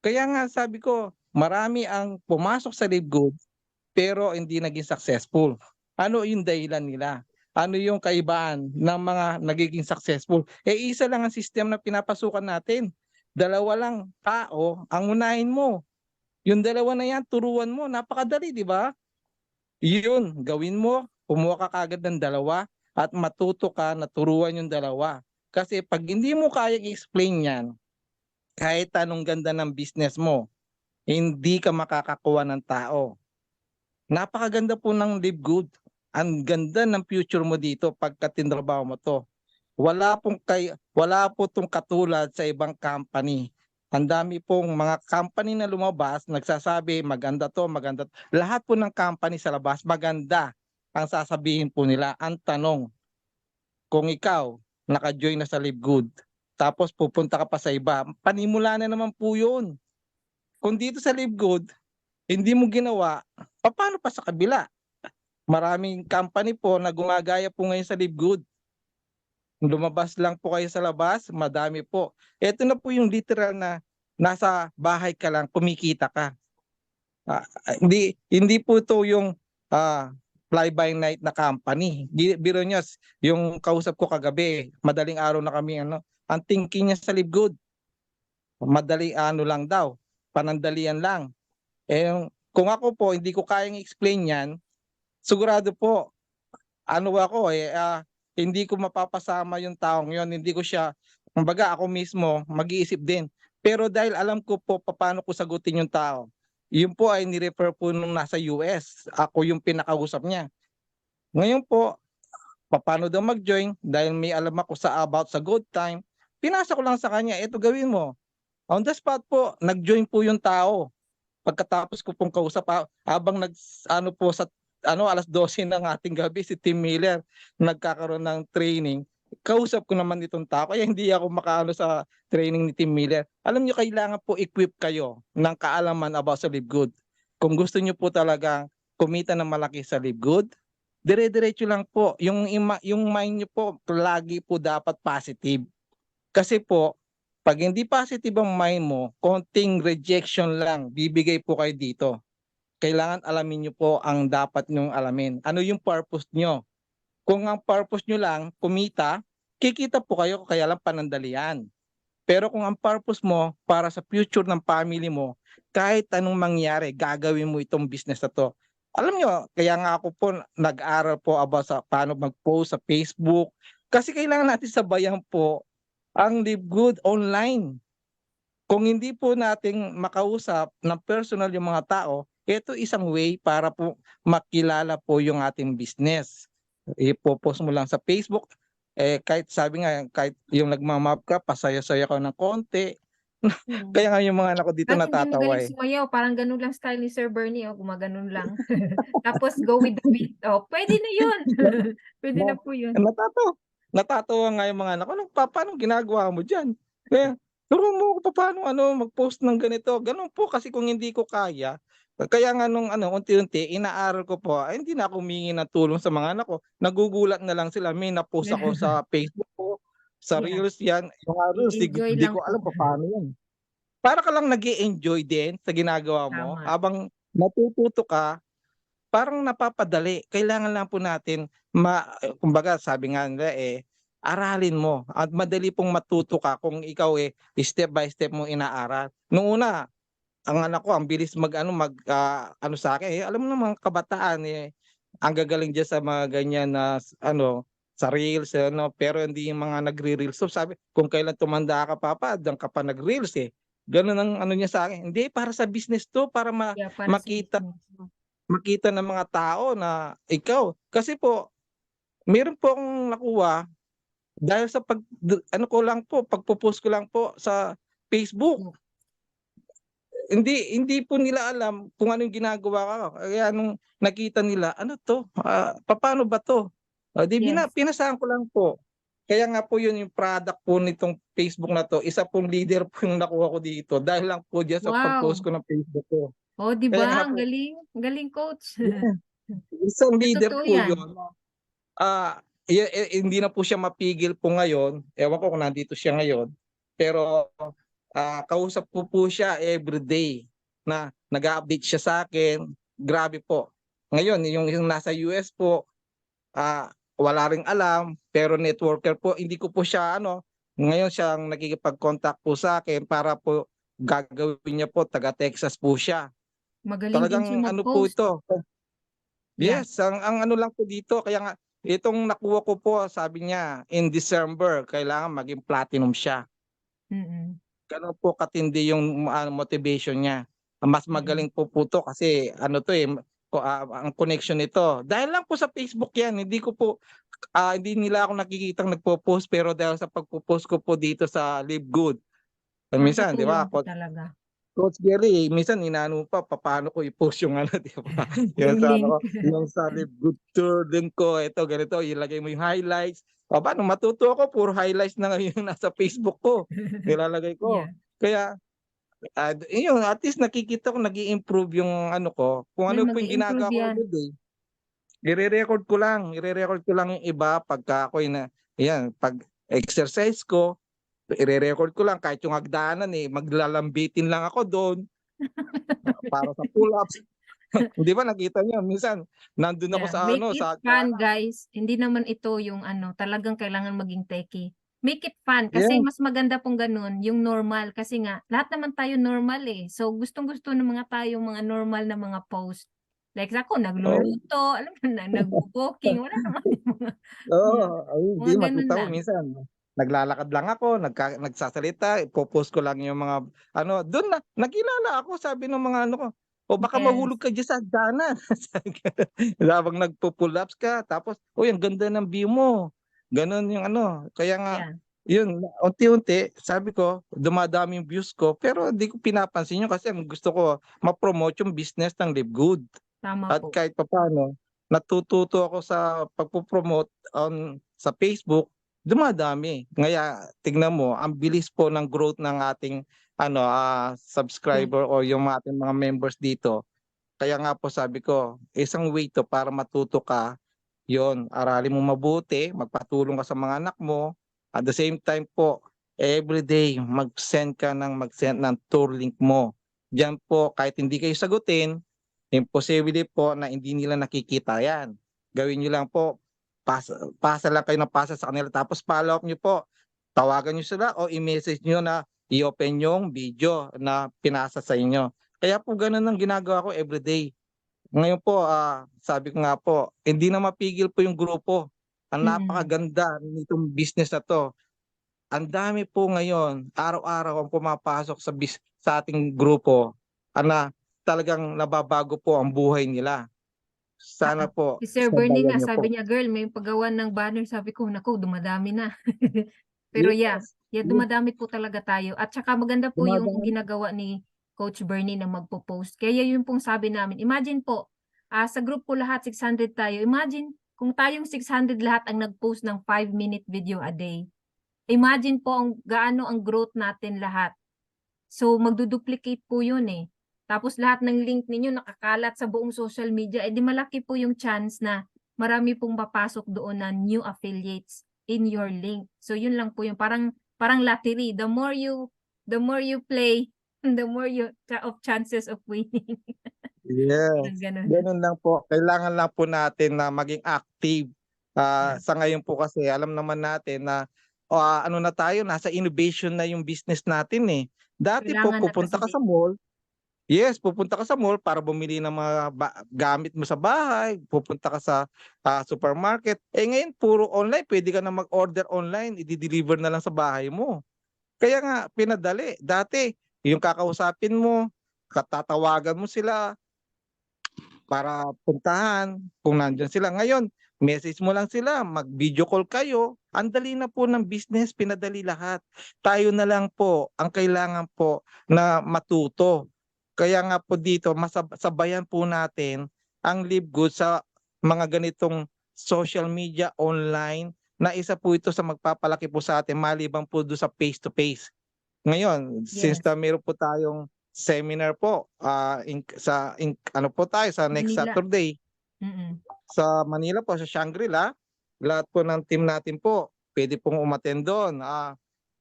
Speaker 4: Kaya nga sabi ko, marami ang pumasok sa Live Good pero hindi naging successful. Ano yung dahilan nila? Ano yung kaibaan ng mga nagiging successful? Isa lang ang system na pinapasukan natin. Dalawa lang tao ang unahin mo. Yung dalawa na yan, turuan mo. Napakadali, di ba? Yun, gawin mo. Kumuha ka kagad ng dalawa at matuto ka na turuan yung dalawa. Kasi pag hindi mo kayang i-explain yan, kahit anong ganda ng business mo, hindi ka makakakuha ng tao. Napakaganda po ng Live Good. Ang ganda ng future mo dito pagka tinrabaho mo to. Wala po tong katulad sa ibang company. Ang dami pong mga company na lumabas, nagsasabi maganda to, maganda to. Lahat po ng company sa labas, maganda ang sasabihin po nila. Ang tanong, kung ikaw naka-join na sa Live Good, tapos pupunta ka pa sa iba, panimula na naman po yun. Kung dito sa Live Good, hindi mo ginawa, paano pa sa kabila? Maraming company po na gumagaya po ngayon sa Live Good. Lumabas lang po kayo sa labas, madami po. Ito na po yung literal na nasa bahay ka lang, kumikita ka. Hindi po ito yung fly by night na company. Biro niya, yung kausap ko kagabi, madaling araw na kami, ang thinking niya sa Live Good, madali lang daw, panandalian lang. Kung ako po, hindi ko kayang explain yan, sigurado po, hindi ko mapapasama yung taong yon, hindi ko siya, kumbaga ako mismo, mag-iisip din. Pero dahil alam ko po paano ko sagutin yung tao, yun po ay nirefer po nung nasa US, ako yung pinakausap niya. Ngayon po, paano daw mag-join, dahil may alam ako about sa Good Time, pinasa ko lang sa kanya, ito gawin mo. On the spot po, nag-join po yung tao. Pagkatapos ko pong kausap, habang alas 12 ng ating gabi, si Tim Miller nagkakaroon ng training, kausap ko naman itong tao, kaya hindi ako makaano sa training ni Tim Miller. Alam niyo, kailangan po equip kayo ng kaalaman about sa Live Good. Kung gusto niyo po talaga kumita ng malaki sa Live Good, dire-diretso lang po. Yung mind niyo po, lagi po dapat positive. Kasi po, pag hindi positive ang mind mo, konting rejection lang, bibigay po kayo dito. Kailangan alamin nyo po ang dapat nyong alamin. Ano yung purpose nyo? Kung ang purpose nyo lang, kumita, kikita po kayo, kaya lang panandalian. Pero kung ang purpose mo para sa future ng family mo, kahit anong mangyari, gagawin mo itong business na to. Alam nyo, kaya nga ako po nag-aral po about sa paano mag-post sa Facebook. Kasi kailangan natin sabayan po ang Live Good online. Kung hindi po nating makausap ng personal yung mga tao, ito isang way para po makilala po yung ating business. Ipopost mo lang sa Facebook, kahit sabi nga, kahit yung nagmamap ka, pasaya-saya ka ng konti. Kaya nga yung mga anak ko dito
Speaker 1: Bakit hindi
Speaker 4: natatawa
Speaker 1: magaling sumayaw? Parang ganun lang style ni Sir Bernie, gumaganon lang. Tapos go with the beat. Pwede na yun. Pwede na po yun.
Speaker 4: Natatawa nga yung mga anak ko, paano ginagawa mo dyan? Kaya, turo mo ko paano mag-post ng ganito. Ganun po kasi kung hindi ko kaya. Kaya nga nung unti-unti, inaaral ko po, hindi na ako humingi ng tulong sa mga anak ko. Nagugulat na lang sila. May na-post ako sa Facebook ko, sa
Speaker 1: Yeah.
Speaker 4: Reels yan. Yung Reels,
Speaker 1: I-enjoy
Speaker 4: hindi
Speaker 1: lang
Speaker 4: ko
Speaker 1: po.
Speaker 4: alam paano yan. Para ka lang nag-i-enjoy din sa ginagawa mo.
Speaker 1: Tama.
Speaker 4: Habang natututo ka, parang napapadali. Kailangan lang po natin, kumbaga sabi nga nila aralin mo. At madali pong matuto ka kung ikaw step by step mo inaaral. Noong una, ang anak ko, ang bilis sa akin. Alam mo naman, kabataan ang gagaling dyan sa mga ganyan na sa reels, ano, pero hindi yung mga nagre-reels. So sabi, kung kailan tumanda ka papa, diyan ka pa nag-reels eh. Ganun ang ano niya sa akin. Hindi, para sa business to, para
Speaker 1: Yeah, para sa
Speaker 4: makita
Speaker 1: business.
Speaker 4: makita ng mga tao na ikaw. Kasi po, meron po akong nakuha dahil sa ano ko lang po, pagpo-post ko lang po sa Facebook.
Speaker 1: Facebook.
Speaker 4: Hindi po nila alam kung ano yung ginagawa ko. Kaya nung nakita nila, ano to? Paano ba to? Di
Speaker 1: Yes.
Speaker 4: pinasahan ko lang po. Kaya nga po yun yung product po nitong Facebook na to. Isa pong leader po yung nakuha ko dito dahil lang po diyan sa pag-post
Speaker 1: Wow.
Speaker 4: ko ng Facebook ko.
Speaker 1: Oh, di
Speaker 4: Kaya nga
Speaker 1: ba? Ang
Speaker 4: po,
Speaker 1: galing. Ang galing, coach.
Speaker 4: isang leader
Speaker 1: Totoo
Speaker 4: po
Speaker 1: yan.
Speaker 4: yun. Hindi na po siya mapigil po ngayon. Ewan ko kung nandito siya ngayon. Pero kausap ko po siya everyday na nag-update siya sa akin. Grabe po. Ngayon, yung nasa US po, wala ring alam, pero networker po. Hindi ko po siya ngayon siyang nakikipag-contact po sa akin para po gagawin niya po, taga Texas po siya.
Speaker 1: Magaling din siya
Speaker 4: Talagang ano po
Speaker 1: mag-post.
Speaker 4: ito.
Speaker 1: Yeah.
Speaker 4: Yes, ang ano lang po dito, kaya nga itong nakuha ko po, sabi niya, in December, kailangan maging platinum siya.
Speaker 1: Mm-mm.
Speaker 4: Ganun po katindi yung motivation niya. Mas magaling po to kasi ang connection nito. Dahil lang po sa Facebook yan, hindi nila ako nakikitang nagpo-post pero dahil sa pagpo-post ko po dito sa Live Good. Minsan, di ba?
Speaker 1: Nakakatulong po talaga.
Speaker 4: Coach Gary, minsan inaano pa paano ko i-post yung di ba?
Speaker 1: Yung link.
Speaker 4: Yung sa Live Good Tour din ko, ito ganito, ilagay mo yung highlights. Paano matuto ako, puro highlights na ngayon nasa Facebook ko. Nilalagay ko.
Speaker 1: Yeah.
Speaker 4: Kaya yun, at least nakikita ko nag-i-improve yung ano ko. Kung
Speaker 1: Yan,
Speaker 4: ano po yung
Speaker 1: mag-i-improve
Speaker 4: ginagawa ko
Speaker 1: yan.
Speaker 4: today, i-record ko lang yung iba pagka ako pag exercise ko, i-record ko lang kahit yung hagdanan maglalambitin lang ako doon para sa pull-ups. Hindi ba nakita niyo minsan nandun ako
Speaker 1: Yeah.
Speaker 4: sa
Speaker 1: Make it
Speaker 4: sa
Speaker 1: fun, guys. Hindi naman ito yung talagang kailangan maging techie. Make it fun kasi
Speaker 4: yeah.
Speaker 1: mas maganda pong ganun, yung normal. Kasi nga, lahat naman tayo normal eh. So, gustong-gusto ng mga tayo mga normal na mga post. Like ako,
Speaker 4: Oh,
Speaker 1: nagluluto, alam mo na, nag-cooking, wala naman yung mga,
Speaker 4: ay, hindi
Speaker 1: mga ganun
Speaker 4: makita mo
Speaker 1: lang.
Speaker 4: minsan. Naglalakad lang ako, nagsasalita, ipo-post ko lang yung mga doon na nakilala ako, sabi ng mga ko. O baka
Speaker 1: Yes.
Speaker 4: mahulog ka diyan sa hagdanan. Habang nagpo-pull ups ka, tapos, uy, ang ganda ng view mo. Ganon yung kaya nga,
Speaker 1: Yeah.
Speaker 4: yun, unti-unti, sabi ko, dumadami yung views ko, pero hindi ko pinapansin yun kasi ang gusto ko, ma-promote yung business ng Live Good.
Speaker 1: Tama
Speaker 4: At
Speaker 1: po.
Speaker 4: kahit papaano, natututo ako sa pagpo-promote sa Facebook, dumadami. Ngaya tignan mo, ang bilis po ng growth ng ating subscriber o yung ating mga members dito. Kaya nga po sabi ko, isang way to para matuto ka, yon, aralin mo mabuti, magpatulong ka sa mga anak mo. At the same time po, everyday mag-send ng tour link mo. Diyan po, kahit hindi kayo sagutin, imposible po na hindi nila nakikita yan. Gawin nyo lang po, pasa lang kayo ng pasa sa kanila, tapos follow up nyo po. Tawagan nyo sila o i-message nyo na i-open yung video na pinasa sa inyo. Kaya po ganun ang ginagawa ko everyday. Ngayon po, sabi ko nga po, hindi na mapigil po yung grupo. Ang napakaganda nitong business na to. Ang dami po ngayon, araw-araw ang pumapasok sa ating grupo, talagang nababago po ang buhay nila. Sana po,
Speaker 1: Si Sir Bernie
Speaker 4: sabayan
Speaker 1: nga,
Speaker 4: niyo po.
Speaker 1: sabi niya, girl, may paggawa ng banner. Sabi ko, naku, dumadami na. Pero
Speaker 4: Yes.
Speaker 1: dumadami po talaga tayo. At saka maganda po yung
Speaker 4: Dumadami.
Speaker 1: ginagawa ni Coach Bernie na magpo-post. Kaya yun pong sabi namin, imagine po, sa group po lahat, 600 tayo. Imagine, kung tayong 600 lahat ang nag-post ng 5-minute video a day. Imagine po gaano ang growth natin lahat. So, magduduplicate po yun eh. Tapos lahat ng link ninyo nakakalat sa buong social media, di malaki po yung chance na marami pong papasok doon na new affiliates in your link. So yun lang po yung parang lottery. The more you play, the more of chances of winning.
Speaker 4: Yes.
Speaker 1: Ganun.
Speaker 4: Ganun lang po. Kailangan lang po natin na maging active.
Speaker 1: Yeah.
Speaker 4: Sa ngayon po kasi alam naman natin na nasa innovation na yung business natin eh. Dati po
Speaker 1: Kailangan na
Speaker 4: pupunta ka
Speaker 1: kasi
Speaker 4: sa mall, Yes, pupunta ka sa mall para bumili ng mga gamit mo sa bahay, pupunta ka sa supermarket. Eh ngayon puro online, pwede ka na mag-order online, i-deliver na lang sa bahay mo. Kaya nga pinadali. Dati yung kakausapin mo, tatawagan mo sila para puntahan kung nandiyan sila. Ngayon, message mo lang sila, mag-video call kayo. Ang dali na po ng business, pinadali lahat. Tayo na lang po ang kailangan po na matuto. Kaya nga po dito, sabayan po natin ang Live Good sa mga ganitong social media online na isa po ito sa magpapalaki po sa atin maliban po doon sa face-to-face. Ngayon, since
Speaker 1: Yes.
Speaker 4: na meron po tayong seminar po ano po tayo sa next
Speaker 1: Manila.
Speaker 4: Saturday
Speaker 1: Mm-mm.
Speaker 4: sa Manila po sa Shangri-La, lahat po ng team natin po pwede pong umattend doon.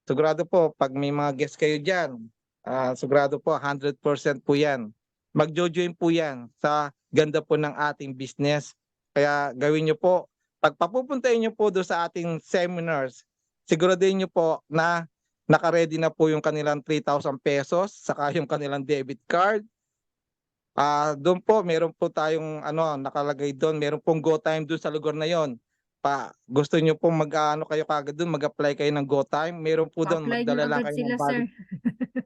Speaker 4: Sigurado po pag may mga guest kayo diyan, sigurado po 100% po 'yan. Magjo-join po 'yan sa ganda po ng ating business. Kaya gawin niyo po, pag papupuntahin niyo po doon sa ating seminars, siguraduhin niyo po na naka-ready na po yung kanilang 3,000 pesos saka yung kanilang debit card. Doon po meron po tayong nakalagay doon, meron pong GoTime doon sa lugar na 'yon. Gusto niyo pong mag-aano kayo kaagad doon, mag-apply kayo ng GoTime, meron po doon,
Speaker 1: Pa-apply nyo
Speaker 4: magdala lang
Speaker 1: agad
Speaker 4: kayo
Speaker 1: sila,
Speaker 4: ng
Speaker 1: sir.
Speaker 4: valid.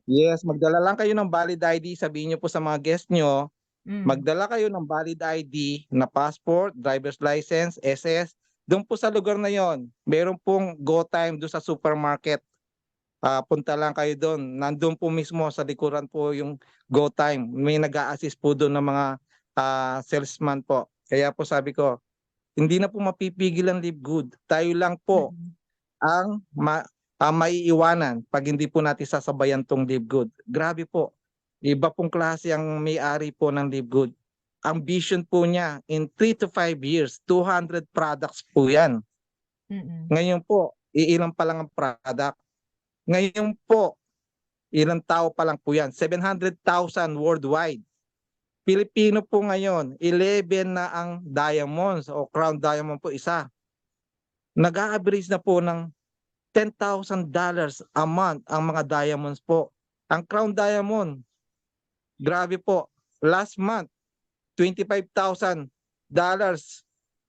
Speaker 4: Yes, magdala lang kayo ng valid ID, sabihin niyo po sa mga guest niyo,
Speaker 1: Mm.
Speaker 4: magdala kayo ng valid ID na passport, driver's license, SS. Doon po sa lugar na 'yon, meron pong GoTime doon sa supermarket. Punta lang kayo doon. Nandun po mismo sa likuran po yung GoTime. May nag-a-assist po doon ng mga salesman po. Kaya po sabi ko, hindi na po mapipigil ang Live Good. Tayo lang po
Speaker 1: Mm-mm.
Speaker 4: ang maiiwanan pag hindi po natin sasabayan tong Live Good. Grabe po. Iba pong klase ang may-ari po ng Live Good. Ang vision po niya, in 3 to 5 years, 200 products po yan.
Speaker 1: Mm-mm.
Speaker 4: Ngayon po, iilan pa lang ang product. Ngayon po, ilang tao pa lang po yan? 700,000 worldwide. Pilipino po ngayon, 11 na ang diamonds o crown diamond po isa. Nag-a-average na po ng $10,000 a month ang mga diamonds po. Ang crown diamond, grabe po, last month, $25,000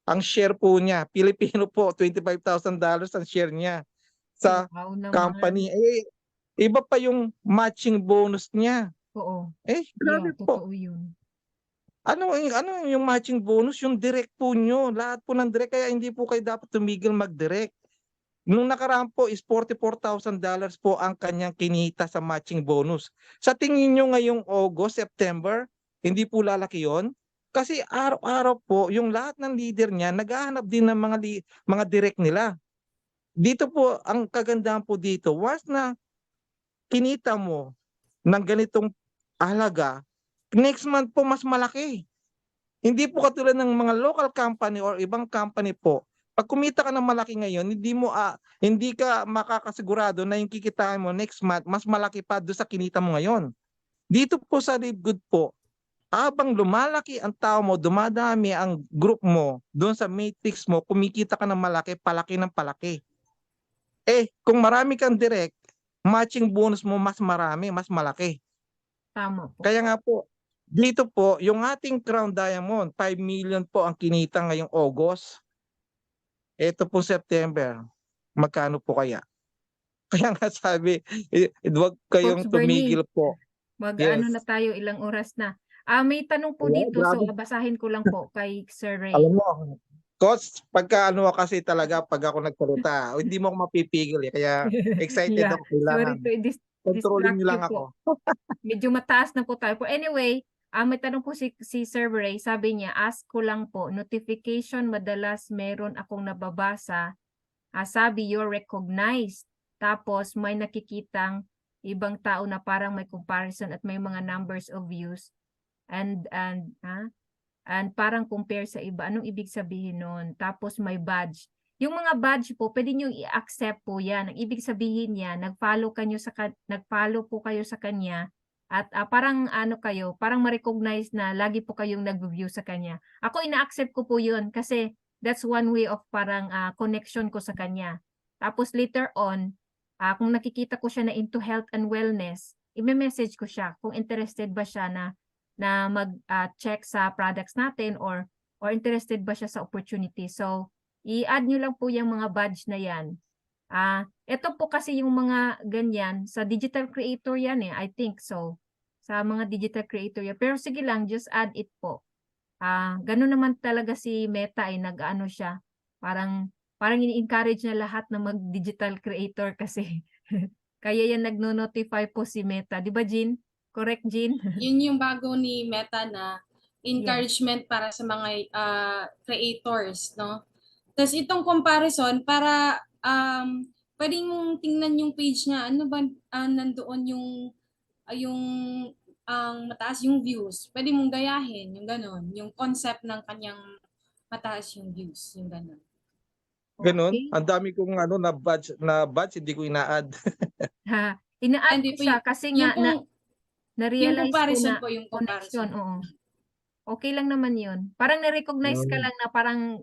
Speaker 4: ang share po niya. Pilipino po, $25,000 ang share niya sa
Speaker 1: Wow naman.
Speaker 4: company. Iba pa yung matching bonus niya.
Speaker 1: Oo.
Speaker 4: Grabe
Speaker 1: Yeah,
Speaker 4: po.
Speaker 1: totoo yun.
Speaker 4: Ano yung matching bonus? Yung direct po nyo. Lahat po ng direct. Kaya hindi po kayo dapat tumigil mag-direct. Nung nakaraan po is $44,000 po ang kanyang kinita sa matching bonus. Sa tingin nyo ngayong August, September, hindi po lalaki yon? Kasi araw-araw po, yung lahat ng leader niya, naghahanap din ng mga direct nila. Dito po, ang kagandahan po dito, once na kinita mo ng ganitong halaga, next month po mas malaki. Hindi po katulad ng mga local company or ibang company po. Pag kumita ka ng malaki ngayon, hindi ka makakasigurado na yung kikitain mo next month mas malaki pa doon sa kinita mo ngayon. Dito po sa Live Good po, habang lumalaki ang tao mo, dumadami ang group mo, doon sa matrix mo, kumikita ka ng malaki, palaki ng palaki. Kung marami kang direct, matching bonus mo mas marami, mas malaki.
Speaker 1: Tama po.
Speaker 4: Kaya nga po, dito po, yung ating Crown Diamond, 5 million po ang kinita ngayong August. Ito po September, magkano po kaya? Kaya nga sabi, huwag kayong
Speaker 1: Coach Bernie,
Speaker 4: tumigil po.
Speaker 1: mag-ano
Speaker 4: Yes.
Speaker 1: na tayo, ilang oras na. May tanong po
Speaker 4: Yeah,
Speaker 1: dito, so
Speaker 4: grabe.
Speaker 1: basahin ko lang po kay Sir Ray.
Speaker 4: Alam mo, Coach, pagka kasi talaga, pag ako nagsalita, hindi mo ako mapipigil Kaya excited
Speaker 1: Yeah,
Speaker 4: ako,
Speaker 1: sorry
Speaker 4: kailangan.
Speaker 1: to
Speaker 4: Controlling
Speaker 1: distract
Speaker 4: niyo
Speaker 1: you
Speaker 4: lang
Speaker 1: po.
Speaker 4: ako.
Speaker 1: Medyo mataas na po tayo. But anyway, may tanong po si Sir Ray, sabi niya, ask ko lang po, notification madalas meron akong nababasa, sabi you're recognized. Tapos may nakikitang ibang tao na parang may comparison at may mga numbers of views and parang compare sa iba. Anong ibig sabihin nun? Tapos may badge. Yung mga badge po, pwede nyo i-accept po yan. Ang ibig sabihin niya, nag-follow po kayo sa kanya at parang parang ma-recognize na lagi po kayong nag-view sa kanya. Ako ina-accept ko po yun kasi that's one way of parang connection ko sa kanya. Tapos later on, kung nakikita ko siya na into health and wellness, i-message ko siya kung interested ba siya na mag-check sa products natin or interested ba siya sa opportunity. So, i-add nyo lang po yung mga badge na yan. Ito po kasi yung mga ganyan, sa digital creator yan I think so. Sa mga digital creator yan. Pero sige lang, just add it po. Ganun naman talaga si Meta nag-ano siya. Parang ini-encourage na lahat na mag-digital creator kasi kaya yan nagno-notify po si Meta. Di ba, Jean? Correct, Jean?
Speaker 2: Yun yung bago ni Meta na encouragement para sa mga creators, no? Tapos itong comparison para pwedeng mong tingnan yung page niya. Ano ba nandoon yung mataas yung views. Pwede mong gayahin yung ganon, yung concept ng kanyang mataas yung views, yung ganon.
Speaker 4: Ganun.
Speaker 1: Okay.
Speaker 4: Ang dami kong na badge hindi ko ina-add.
Speaker 1: Ina-add
Speaker 2: Hindi
Speaker 1: ko siya kasi nga
Speaker 2: yung
Speaker 1: na-realize ko
Speaker 2: comparison
Speaker 1: na
Speaker 2: po, yung
Speaker 1: connection.
Speaker 2: comparison.
Speaker 1: Oo. Okay lang naman yun. Parang na-recognize ka lang na parang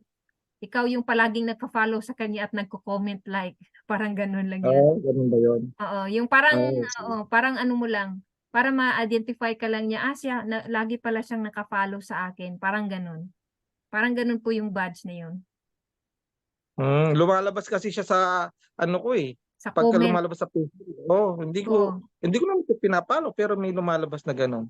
Speaker 1: ikaw yung palaging nagka-follow sa kanya at nagko-comment like. Parang ganun lang yun.
Speaker 4: Ganun ba yun?
Speaker 1: Oo, yung parang
Speaker 4: sige.
Speaker 1: parang ano mo lang, para ma-identify ka lang niya, siya lagi pala siyang naka-follow sa akin. Parang ganun. Parang ganun po yung badge na yun.
Speaker 4: Lumalabas kasi siya sa ano ko
Speaker 1: Sa
Speaker 4: Pagka
Speaker 1: comment.
Speaker 4: lumalabas sa Facebook. Hindi
Speaker 1: Oo.
Speaker 4: ko naman ito pinapalo pero may lumalabas na ganun.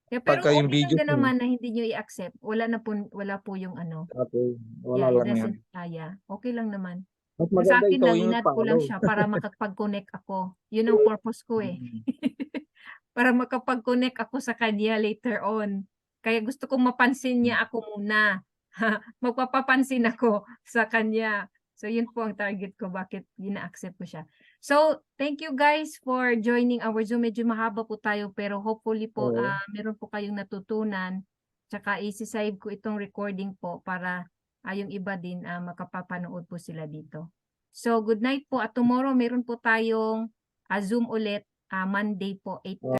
Speaker 1: Yeah, pero
Speaker 4: Pagka yung
Speaker 1: okay lang
Speaker 4: videos
Speaker 1: din naman na hindi nyo i-accept. Wala po yung ano.
Speaker 4: Okay, wala
Speaker 1: Yeah, it
Speaker 4: lang yan.
Speaker 1: doesn't, okay lang naman.
Speaker 4: Mas
Speaker 1: Yung sa
Speaker 4: maganda
Speaker 1: akin
Speaker 4: ikaw
Speaker 1: lang,
Speaker 4: yung
Speaker 1: inad ko lang
Speaker 4: follow.
Speaker 1: siya para makapag-connect ako. Yun ang purpose ko Para makapag-connect ako sa kanya later on. Kaya gusto kong mapansin niya ako muna. Magpapapansin ako sa kanya. So yun po ang target ko, bakit gina-accept ko siya. So thank you guys for joining our Zoom. Medyo mahaba po tayo pero hopefully po
Speaker 4: Oo.
Speaker 1: meron po kayong natutunan. Tsaka isi-save ko itong recording po para yung iba din makapapanood po sila dito. So good night po at tomorrow meron po tayong Zoom ulit Monday po 8:30.